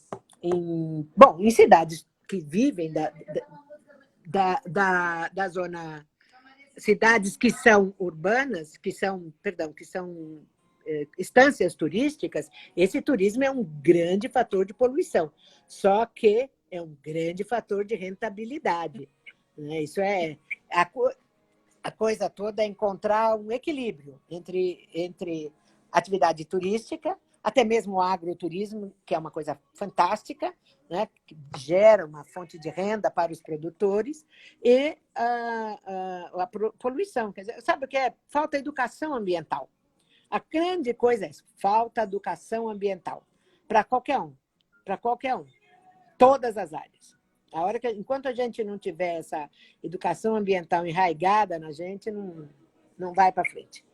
cidades que vivem da zona, cidades que são urbanas, que são estâncias turísticas, esse turismo é um grande fator de poluição, só que é um grande fator de rentabilidade, né? Isso é a coisa toda é encontrar um equilíbrio entre atividade turística, até mesmo o agroturismo, que é uma coisa fantástica, né? Que gera uma fonte de renda para os produtores, e a poluição. Quer dizer, sabe o que é? Falta educação ambiental. A grande coisa é isso, falta educação ambiental para qualquer um, todas as áreas. Enquanto a gente não tiver essa educação ambiental enraizada na gente, não vai para frente.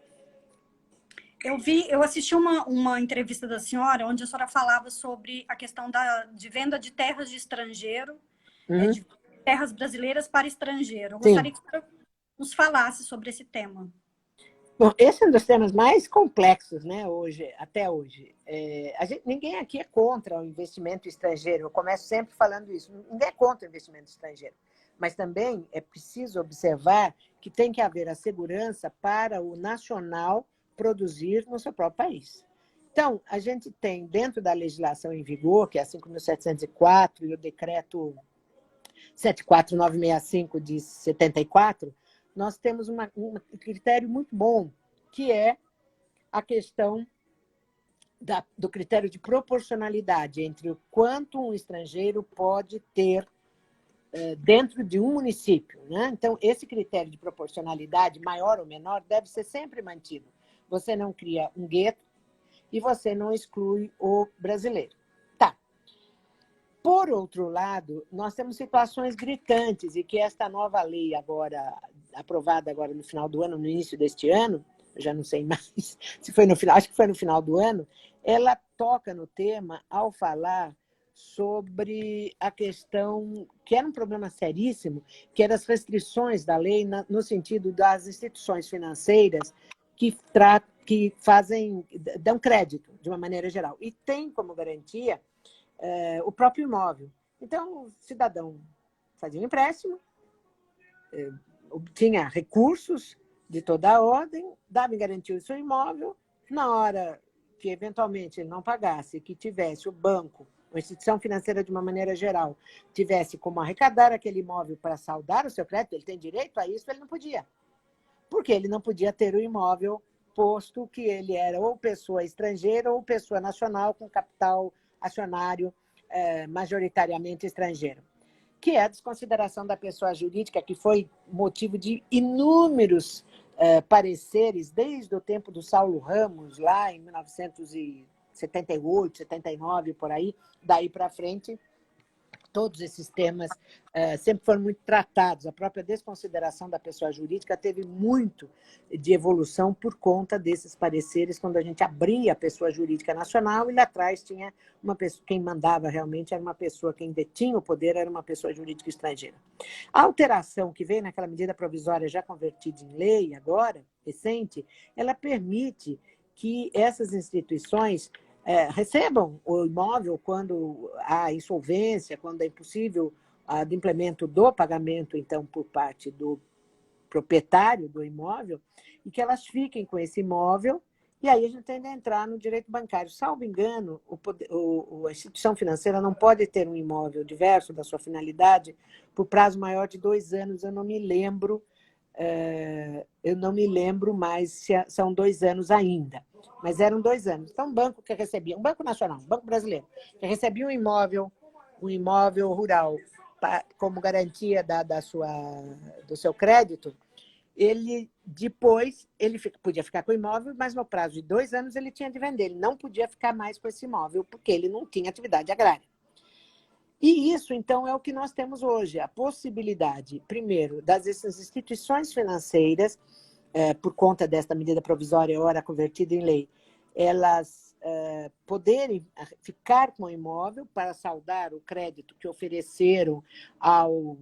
Eu assisti uma entrevista da senhora, onde a senhora falava sobre a questão de venda de terras de estrangeiro, de terras brasileiras para estrangeiro. Eu gostaria que a senhora nos falasse sobre esse tema. Bom, esse é um dos temas mais complexos, né, até hoje. Ninguém aqui é contra o investimento estrangeiro. Eu começo sempre falando isso. Ninguém é contra o investimento estrangeiro. Mas também é preciso observar que tem que haver a segurança para o nacional produzir no seu próprio país. Então, a gente tem, dentro da legislação em vigor, que é a 5.704 e o decreto 74965 de 74, nós temos um critério muito bom, que é a questão do critério de proporcionalidade entre o quanto um estrangeiro pode ter dentro de um município, né? Então, esse critério de proporcionalidade, maior ou menor, deve ser sempre mantido. Você não cria um gueto e você não exclui o brasileiro. Tá. Por outro lado, nós temos situações gritantes e que esta nova lei aprovada agora no final do ano, no início deste ano, eu já não sei mais se foi no final, acho que foi no final do ano, ela toca no tema ao falar sobre a questão, que era um problema seríssimo, que eram as restrições da lei no sentido das instituições financeiras que dão crédito, de uma maneira geral, e tem como garantia o próprio imóvel. Então, o cidadão fazia um empréstimo, obtinha recursos de toda a ordem, dava em garantia o seu imóvel, na hora que, eventualmente, ele não pagasse, que tivesse o banco, uma instituição financeira de uma maneira geral, tivesse como arrecadar aquele imóvel para saldar o seu crédito, ele tem direito a isso, ele não podia. Porque ele não podia ter o imóvel, posto que ele era ou pessoa estrangeira ou pessoa nacional com capital acionário majoritariamente estrangeiro, que é a desconsideração da pessoa jurídica, que foi motivo de inúmeros pareceres desde o tempo do Saulo Ramos, lá em 1978, 79, por aí, daí para frente, Todos esses temas sempre foram muito tratados. A própria desconsideração da pessoa jurídica teve muito de evolução por conta desses pareceres, quando a gente abria a pessoa jurídica nacional e lá atrás tinha uma pessoa, quem mandava realmente era uma pessoa, quem detinha o poder era uma pessoa jurídica estrangeira. A alteração que veio naquela medida provisória já convertida em lei agora, recente, ela permite que essas instituições recebam o imóvel quando há insolvência, quando é impossível o adimplemento do pagamento, então, por parte do proprietário do imóvel, e que elas fiquem com esse imóvel, e aí a gente tem que entrar no direito bancário. Salvo engano, a instituição financeira não pode ter um imóvel diverso da sua finalidade por prazo maior de 2 anos, eu não me lembro mais se são 2 anos ainda, mas eram 2 anos. Então, um banco que recebia, um banco nacional, um banco brasileiro, que recebia um imóvel rural como garantia do seu crédito, ele depois podia ficar com o imóvel, mas no prazo de 2 anos ele tinha de vender. Ele não podia ficar mais com esse imóvel, porque ele não tinha atividade agrária. E isso, então, é o que nós temos hoje, a possibilidade, primeiro, dessas instituições financeiras, por conta desta medida provisória, ora convertida em lei, elas poderem ficar com o imóvel para saldar o crédito que ofereceram ao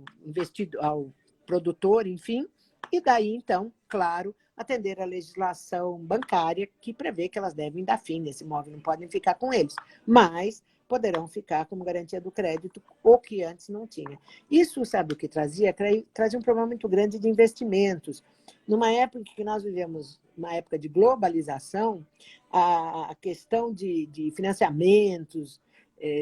produtor, enfim, e daí, então, claro, atender a legislação bancária que prevê que elas devem dar fim nesse imóvel, não podem ficar com eles, mas poderão ficar como garantia do crédito, o que antes não tinha. Isso, sabe o que trazia? Trazia um problema muito grande de investimentos. Numa época que nós vivemos, uma época de globalização, a questão de financiamentos,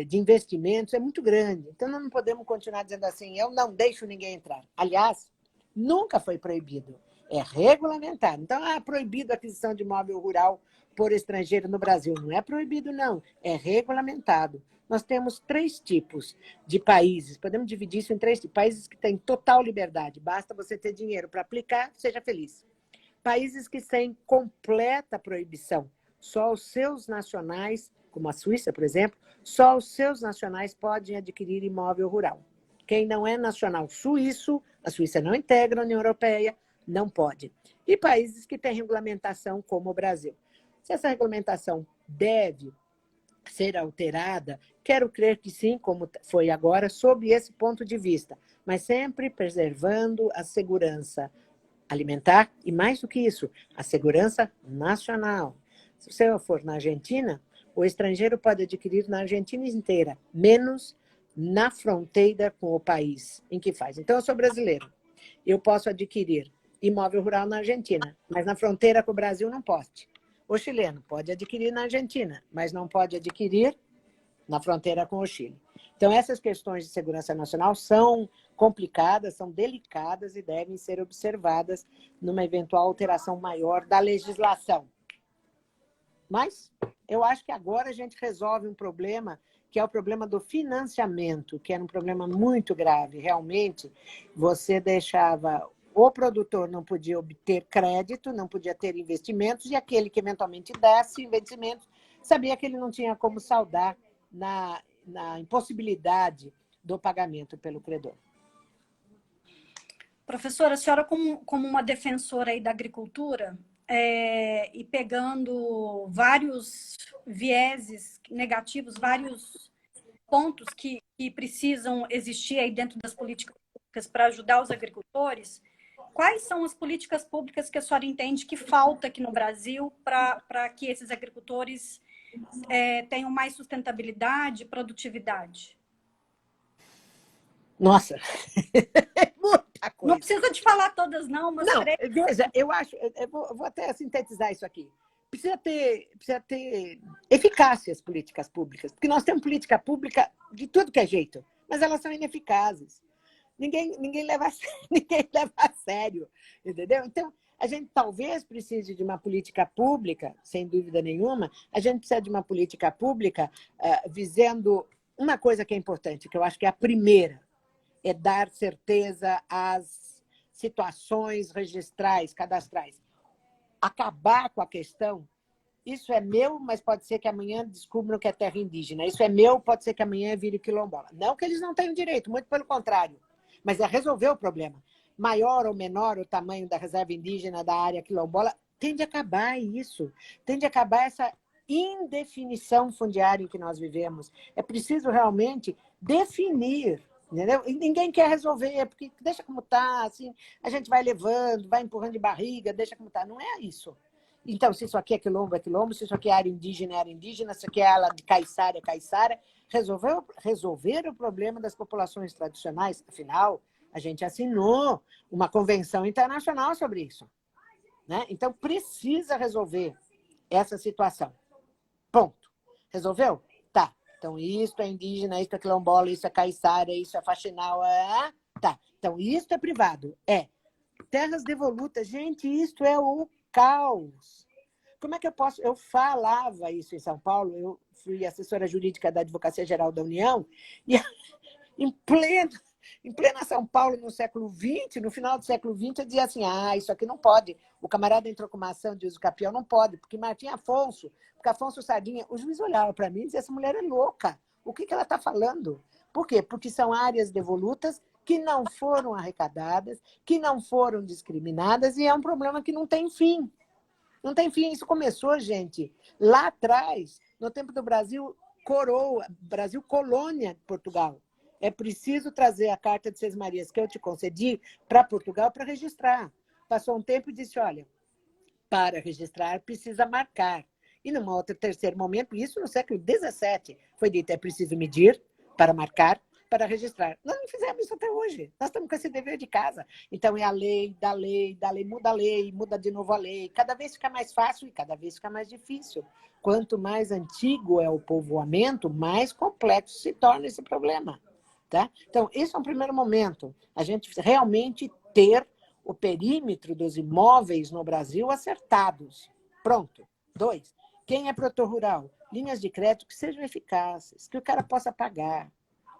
de investimentos é muito grande. Então, nós não podemos continuar dizendo assim, eu não deixo ninguém entrar. Aliás, nunca foi proibido, é regulamentado. Então, proibido a aquisição de imóvel rural por estrangeiro no Brasil. Não é proibido, não, é regulamentado. Nós temos 3 tipos de países, podemos dividir isso em 3 tipos. Países que têm total liberdade, basta você ter dinheiro para aplicar, seja feliz. Países que têm completa proibição, só os seus nacionais, como a Suíça, por exemplo, só os seus nacionais podem adquirir imóvel rural. Quem não é nacional suíço, a Suíça não integra a União Europeia, não pode. E países que têm regulamentação, como o Brasil. Se essa regulamentação deve ser alterada, quero crer que sim, como foi agora, sob esse ponto de vista, mas sempre preservando a segurança alimentar e, mais do que isso, a segurança nacional. Se você for na Argentina, o estrangeiro pode adquirir na Argentina inteira, menos na fronteira com o país em que faz. Então, eu sou brasileiro, eu posso adquirir imóvel rural na Argentina, mas na fronteira com o Brasil não pode. O chileno pode adquirir na Argentina, mas não pode adquirir na fronteira com o Chile. Então, essas questões de segurança nacional são complicadas, são delicadas e devem ser observadas numa eventual alteração maior da legislação. Mas eu acho que agora a gente resolve um problema, que é o problema do financiamento, que era um problema muito grave. Realmente, você deixava... O produtor não podia obter crédito, não podia ter investimentos, e aquele que eventualmente desse investimentos sabia que ele não tinha como saldar na impossibilidade do pagamento pelo credor. Professora, a senhora, como uma defensora aí da agricultura, e pegando vários vieses negativos, vários pontos que precisam existir aí dentro das políticas públicas para ajudar os agricultores, quais são as políticas públicas que a senhora entende que falta aqui no Brasil para que esses agricultores tenham mais sustentabilidade e produtividade? Nossa, muita coisa. Não precisa de falar todas, não, mas... Não, veja, eu acho, eu vou até sintetizar isso aqui. Precisa ter eficácia as políticas públicas, porque nós temos política pública de tudo que é jeito, mas elas são ineficazes. Ninguém leva a sério, entendeu? Então, a gente talvez precise de uma política pública, sem dúvida nenhuma, a gente precisa de uma política pública visando uma coisa que é importante, que eu acho que é a primeira, é dar certeza às situações registrais, cadastrais. Acabar com a questão isso é meu, mas pode ser que amanhã descubram que é terra indígena. Isso é meu, pode ser que amanhã vire quilombola. Não que eles não tenham direito, muito pelo contrário. Mas é resolver o problema. Maior ou menor o tamanho da reserva indígena, da área quilombola, tende a acabar isso. Tende a acabar essa indefinição fundiária em que nós vivemos. É preciso realmente definir, entendeu? E ninguém quer resolver, porque deixa como está, assim, a gente vai levando, vai empurrando de barriga, deixa como está. Não é isso. Então, se isso aqui é quilombo, se isso aqui é área indígena, se isso aqui é área de caiçara, é caiçara. Resolver o problema das populações tradicionais. Afinal, a gente assinou uma convenção internacional sobre isso, né? Então, precisa resolver essa situação. Ponto. Resolveu? Tá. Então, isso é indígena, isso é quilombola, isso é caiçara, isso é faxinal. Tá. Então, isso é privado. Terras devolutas. Gente, isso é o caos. Como é que eu posso... Eu falava isso em São Paulo, eu fui assessora jurídica da Advocacia Geral da União, e em plena São Paulo, no século XX, no final do século XX, eu dizia assim, isso aqui não pode. O camarada entrou com uma ação de uso capião, não pode, porque Martim Afonso, porque Afonso Sardinha, o juiz olhava para mim e dizia, essa mulher é louca, o que ela está falando? Por quê? Porque são áreas devolutas que não foram arrecadadas, que não foram discriminadas, e é um problema que não tem fim. Não tem fim. Isso começou, gente, lá atrás, no tempo do Brasil Brasil colônia de Portugal. É preciso trazer a Carta de Seis Marias que eu te concedi para Portugal para registrar. Passou um tempo e disse, olha, para registrar precisa marcar. E num outro terceiro momento, isso no século XVII, foi dito, é preciso medir para marcar, para registrar. Nós não fizemos isso até hoje. Nós estamos com esse dever de casa. Então, é a lei, da lei, muda de novo a lei. Cada vez fica mais fácil e cada vez fica mais difícil. Quanto mais antigo é o povoamento, mais complexo se torna esse problema. Tá? Então, esse é um primeiro momento. A gente realmente ter o perímetro dos imóveis no Brasil acertados. Pronto. 2. Quem é produtor rural? Linhas de crédito que sejam eficazes, que o cara possa pagar.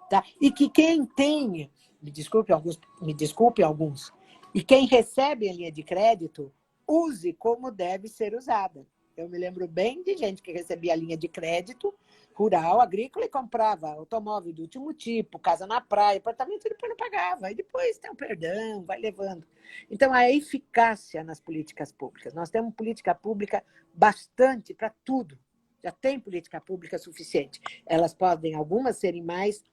Tá? E que quem tem, me desculpe alguns, e quem recebe a linha de crédito, use como deve ser usada. Eu me lembro bem de gente que recebia a linha de crédito rural, agrícola, e comprava automóvel do último tipo, casa na praia, apartamento, e depois não pagava. E depois tem um perdão, vai levando. Então, a eficácia nas políticas públicas. Nós temos política pública bastante para tudo. Já tem política pública suficiente. Elas podem, algumas, serem mais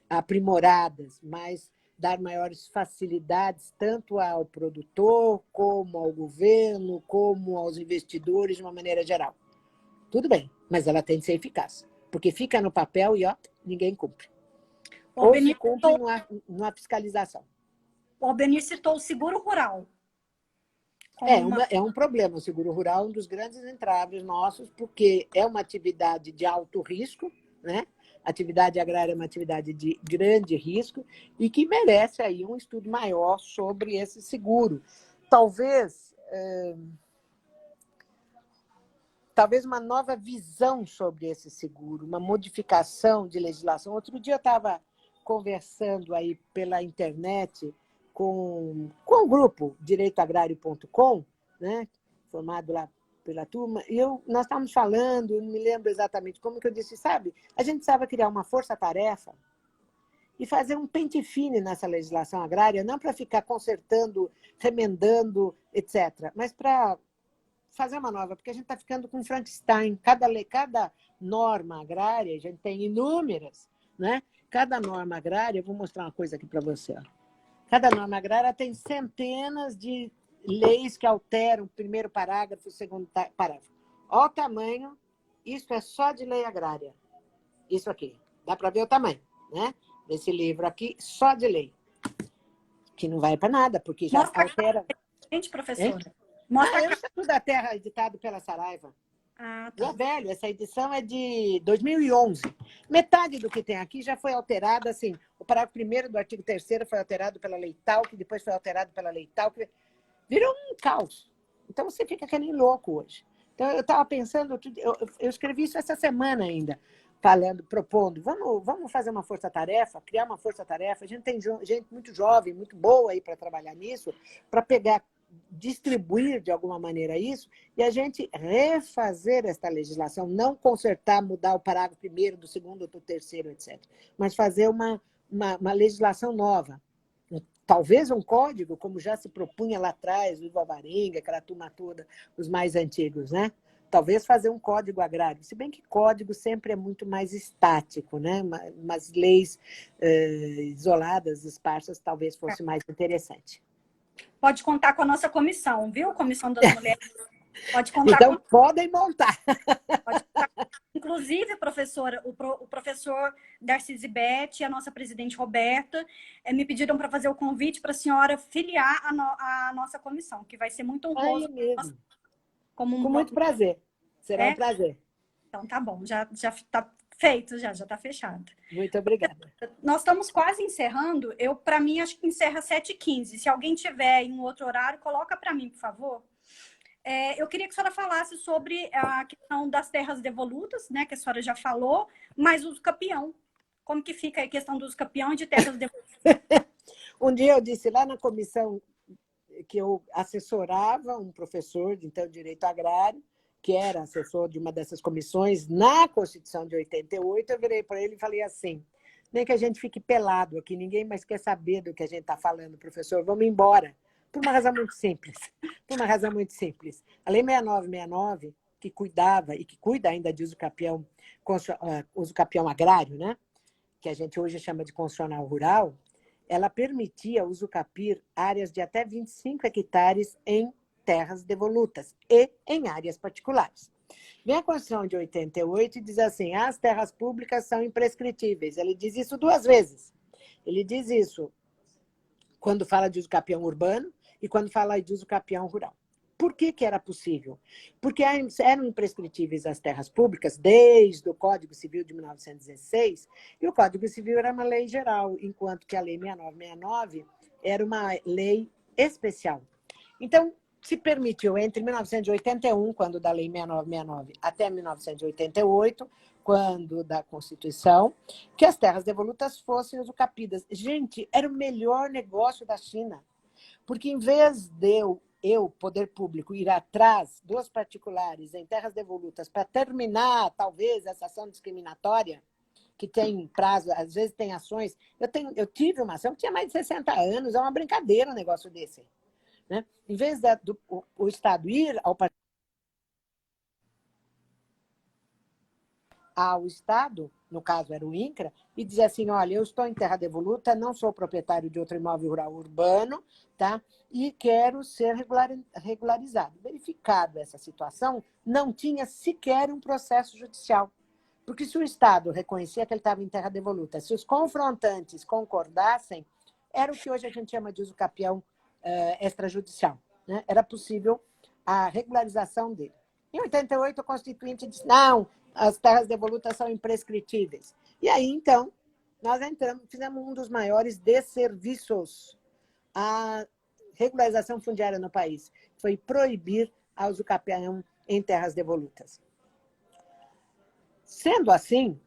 aprimoradas, mas dar maiores facilidades tanto ao produtor, como ao governo, como aos investidores, de uma maneira geral. Tudo bem, mas ela tem que ser eficaz, porque fica no papel e ninguém cumpre. Ou se cumpre numa fiscalização. O Albenir citou o seguro rural. É um problema. O seguro rural é um dos grandes entraves nossos, porque é uma atividade de alto risco, né? Atividade agrária é uma atividade de grande risco e que merece aí um estudo maior sobre esse seguro. Talvez uma nova visão sobre esse seguro, uma modificação de legislação. Outro dia eu estava conversando aí pela internet com o grupo direitoagrario.com, né, formado lá pela turma, e nós estávamos falando, eu não me lembro exatamente como, que eu disse, sabe, a gente precisava criar uma força-tarefa e fazer um pente fino nessa legislação agrária, não para ficar consertando, remendando, etc., mas para fazer uma nova, porque a gente está ficando com Frankenstein. Cada norma agrária, a gente tem inúmeras, né? Cada norma agrária, vou mostrar uma coisa aqui para você. Ó. Cada norma agrária tem centenas de leis que alteram o primeiro parágrafo, o segundo parágrafo. Olha o tamanho, isso é só de lei agrária. Isso aqui, dá para ver o tamanho, né? Desse livro aqui, só de lei. Que não vai para nada, porque já altera... Gente, professora. É o Estatuto da Terra, editado pela Saraiva. Tá. Já é velho, essa edição é de 2011. Metade do que tem aqui já foi alterado, assim, o parágrafo 1º do artigo 3º foi alterado pela lei tal, que depois foi alterado pela lei tal, que virou um caos. Então, você fica que nem louco hoje. Então, eu estava pensando, eu escrevi isso essa semana ainda, propondo, vamos fazer uma força-tarefa, criar uma força-tarefa. A gente tem gente muito jovem, muito boa aí para trabalhar nisso, para pegar distribuir de alguma maneira isso e a gente refazer esta legislação, não consertar, mudar o parágrafo primeiro, do segundo, do terceiro, etc., mas fazer uma legislação nova. Talvez um código, como já se propunha lá atrás, o Ivo Alvarenga, aquela turma toda, os mais antigos, né? Talvez fazer um código agrário, se bem que código sempre é muito mais estático, né? Umas leis isoladas, esparsas, talvez fosse mais interessante. Pode contar com a nossa comissão, viu? Comissão das Mulheres. Pode contar Então, com... podem montar. Pode contar. Inclusive, professora, o professor Darcy Zibete e a nossa presidente Roberta me pediram para fazer o convite para a senhora filiar a nossa comissão, que vai ser muito honroso. Aí mesmo. Como Com muito prazer. Será um prazer. Então, tá bom. Já está feito, já está fechado. Muito obrigada. Nós estamos quase encerrando. Para mim, acho que encerra 7h15. Se alguém tiver em um outro horário, coloca para mim, por favor. Eu queria que a senhora falasse sobre a questão das terras devolutas, né, que a senhora já falou, mas uso capião. Como que fica a questão do uso capião e de terras devolutas? Um dia eu disse lá na comissão que eu assessorava um professor de então, direito agrário, que era assessor de uma dessas comissões na Constituição de 88, eu virei para ele e falei assim, nem que a gente fique pelado aqui, ninguém mais quer saber do que a gente está falando, professor, vamos embora. Por uma razão muito simples. Por uma razão muito simples. A Lei 6969, que cuidava e que cuida ainda de uso capião agrário, né? Que a gente hoje chama de constitucional rural, ela permitia usucapir áreas de até 25 hectares em terras devolutas e em áreas particulares. Vem a Constituição de 88 e diz assim, as terras públicas são imprescritíveis. Ele diz isso 2 vezes. Ele diz isso quando fala de uso capião urbano e quando fala de uso capião rural. Por que era possível? Porque eram imprescritíveis as terras públicas desde o Código Civil de 1916, e o Código Civil era uma lei geral, enquanto que a Lei 6969 era uma lei especial. Então, se permitiu, entre 1981, quando da Lei 6969, até 1988, quando da Constituição, que as terras devolutas fossem usucapidas. Gente, era o melhor negócio da China, porque em vez de eu, poder público, ir atrás dos particulares em terras devolutas para terminar, talvez, essa ação discriminatória, que tem prazo, às vezes tem ações. Eu tive uma ação que tinha mais de 60 anos, é uma brincadeira um negócio desse. Né? Em vez o Estado ir ao Estado, no caso era o INCRA, e dizer assim, olha, eu estou em terra devoluta, não sou proprietário de outro imóvel rural urbano, tá? E quero ser regularizado. Verificado essa situação, não tinha sequer um processo judicial. Porque se o Estado reconhecia que ele estava em terra devoluta, se os confrontantes concordassem, era o que hoje a gente chama de uso capião extrajudicial. Né? Era possível a regularização dele. Em 88, o Constituinte disse, não, as terras devolutas são imprescritíveis. E aí, então, nós fizemos um dos maiores desserviços à regularização fundiária no país. Foi proibir a usucapião em terras devolutas. Sendo assim,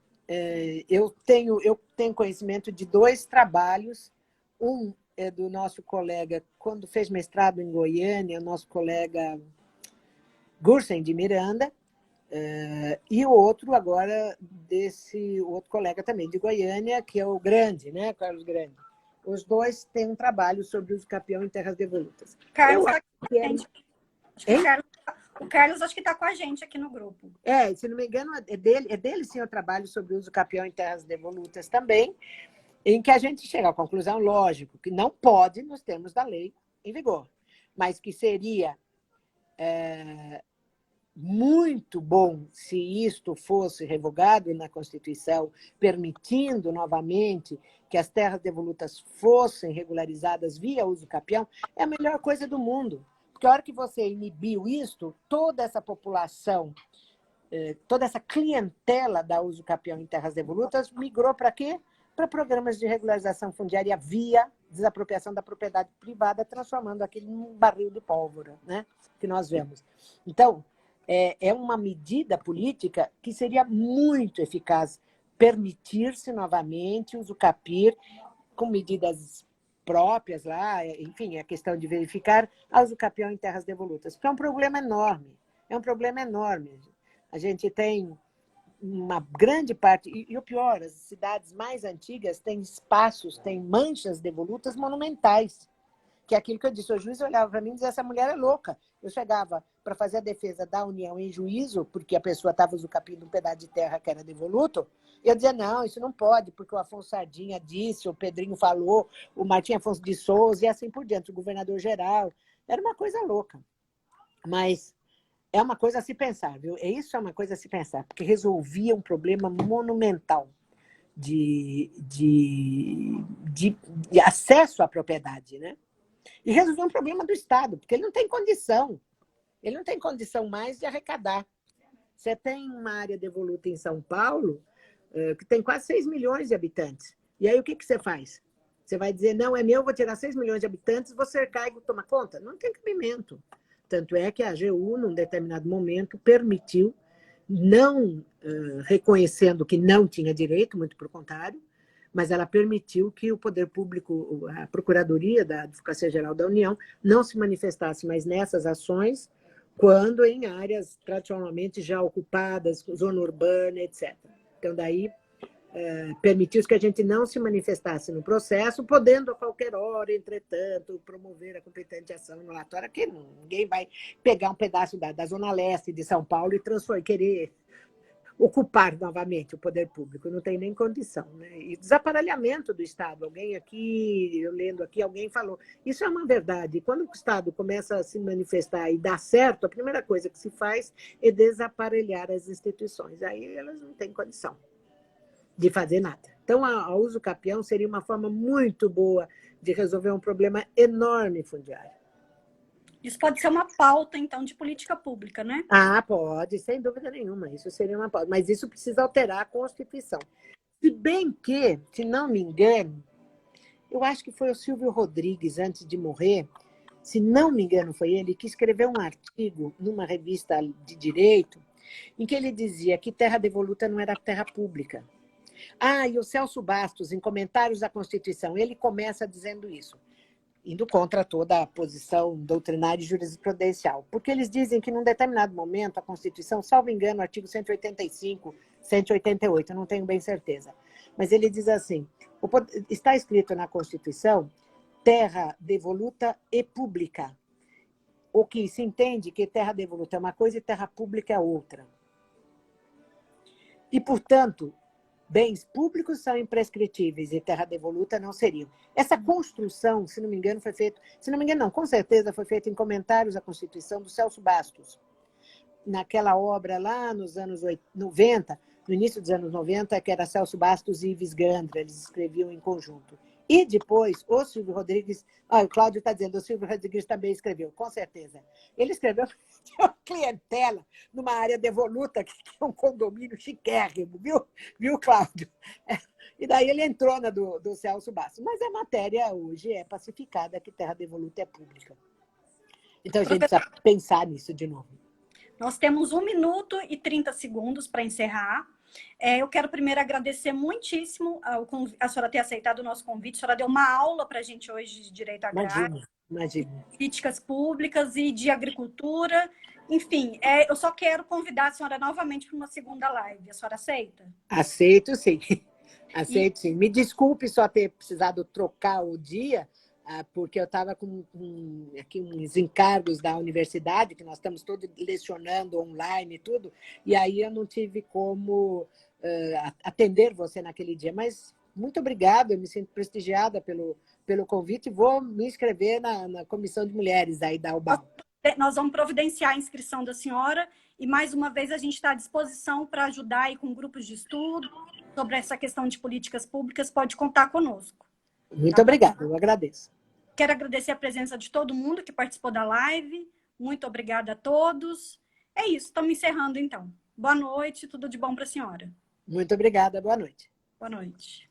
eu tenho conhecimento de 2 trabalhos. Um é do nosso colega, quando fez mestrado em Goiânia, o nosso colega Gursen de Miranda, e o outro agora desse outro colega também de Goiânia, que é o Grande, né, Carlos Grande. Os 2 têm um trabalho sobre o uso capião em terras devolutas. Carlos está com a gente. O Carlos acho que está com a gente aqui no grupo. Se não me engano, é dele sim o trabalho sobre o uso capião em terras devolutas também, em que a gente chega à conclusão, lógico, que não pode nos termos da lei em vigor, mas que seria muito bom se isto fosse revogado na Constituição, permitindo novamente que as terras devolutas fossem regularizadas via uso capião, é a melhor coisa do mundo. Porque a hora que você inibiu isto, toda essa população, toda essa clientela da uso capião em terras devolutas migrou para quê? Para programas de regularização fundiária via desapropriação da propriedade privada, transformando aquilo num barril de pólvora, né? Que nós vemos. Então, é uma medida política que seria muito eficaz permitir-se novamente o usucapir com medidas próprias lá, enfim, a questão de verificar a usucapião em terras devolutas, porque é um problema enorme, é um problema enorme. A gente tem uma grande parte, e o pior, as cidades mais antigas têm espaços, têm manchas devolutas monumentais, que é aquilo que eu disse, o juiz olhava para mim e dizia, essa mulher é louca. Eu chegava para fazer a defesa da União em juízo, porque a pessoa estava usucapindo um pedaço de terra que era devoluto, e eu dizia, não, isso não pode, porque o Afonso Sardinha disse, o Pedrinho falou, o Martim Afonso de Souza, e assim por diante, o governador-geral. Era uma coisa louca. Mas é uma coisa a se pensar, viu? Isso é uma coisa a se pensar, porque resolvia um problema monumental de acesso à propriedade, né? E resolver um problema do Estado, porque ele não tem condição. Ele não tem condição mais de arrecadar. Você tem uma área devoluta em São Paulo que tem quase 6 milhões de habitantes. E aí o que você faz? Você vai dizer, não, é meu, vou tirar 6 milhões de habitantes, vou cercar e tomar conta? Não tem cabimento. Tanto é que a AGU, num determinado momento, permitiu, não reconhecendo que não tinha direito, muito pelo contrário, mas ela permitiu que o poder público, a Procuradoria da Advocacia Geral da União, não se manifestasse mais nessas ações, quando em áreas tradicionalmente já ocupadas, zona urbana, etc. Então, daí, permitiu que a gente não se manifestasse no processo, podendo a qualquer hora, entretanto, promover a competente ação anulatória, que ninguém vai pegar um pedaço da Zona Leste de São Paulo e querer ocupar novamente o poder público, não tem nem condição, né? E desaparelhamento do Estado, alguém aqui, eu lendo aqui, alguém falou, isso é uma verdade, quando o Estado começa a se manifestar e dá certo, a primeira coisa que se faz é desaparelhar as instituições, aí elas não têm condição de fazer nada. Então, a usucapião seria uma forma muito boa de resolver um problema enorme fundiário. Isso pode ser uma pauta, então, de política pública, né? Ah, pode, sem dúvida nenhuma. Isso seria uma pauta. Mas isso precisa alterar a Constituição. Se bem que, se não me engano, eu acho que foi o Silvio Rodrigues, antes de morrer, se não me engano foi ele, que escreveu um artigo numa revista de direito, em que ele dizia que terra devoluta não era terra pública. Ah, e o Celso Bastos, em Comentários à Constituição, ele começa dizendo isso, indo contra toda a posição doutrinária e jurisprudencial, porque eles dizem que, num determinado momento, a Constituição, salvo engano, o artigo 185, 188, não tenho bem certeza, mas ele diz assim, está escrito na Constituição, terra devoluta e pública, o que se entende que terra devoluta é uma coisa e terra pública é outra. E, portanto, bens públicos são imprescritíveis e terra devoluta não seriam. Essa construção, se não me engano, foi feita, se não me engano, não, com certeza foi feita em Comentários à Constituição do Celso Bastos, naquela obra lá nos anos 90, no início dos anos 90, que era Celso Bastos e Ives Gandra, eles escreviam em conjunto. E depois, o Silvio Rodrigues, o Cláudio está dizendo, o Silvio Rodrigues também escreveu, com certeza. Ele escreveu uma clientela numa área devoluta, que é um condomínio chiquérrimo, viu, Cláudio? E daí ele entrou na do Celso Bastos. Mas a matéria hoje é pacificada, que terra devoluta é pública. Então a gente precisa pensar nisso de novo. Nós temos 1 minuto e 30 segundos para encerrar. Eu quero primeiro agradecer muitíssimo a senhora ter aceitado o nosso convite. A senhora deu uma aula para a gente hoje de direito agrário, imagina. políticas públicas e de agricultura. Enfim, eu só quero convidar a senhora novamente para uma segunda live. A senhora aceita? Aceito, sim. Aceito, sim. Me desculpe só ter precisado trocar o dia, porque eu estava com aqui uns encargos da universidade, que nós estamos todos lecionando online e tudo, e aí eu não tive como atender você naquele dia. Mas muito obrigada, eu me sinto prestigiada pelo convite e vou me inscrever na Comissão de Mulheres aí da UBAL. Nós vamos providenciar a inscrição da senhora e, mais uma vez, a gente está à disposição para ajudar aí com grupos de estudo sobre essa questão de políticas públicas. Pode contar conosco. Muito obrigada, eu agradeço. Quero agradecer a presença de todo mundo que participou da live. Muito obrigada a todos. É isso, estamos encerrando então. Boa noite, tudo de bom para a senhora. Muito obrigada, boa noite. Boa noite.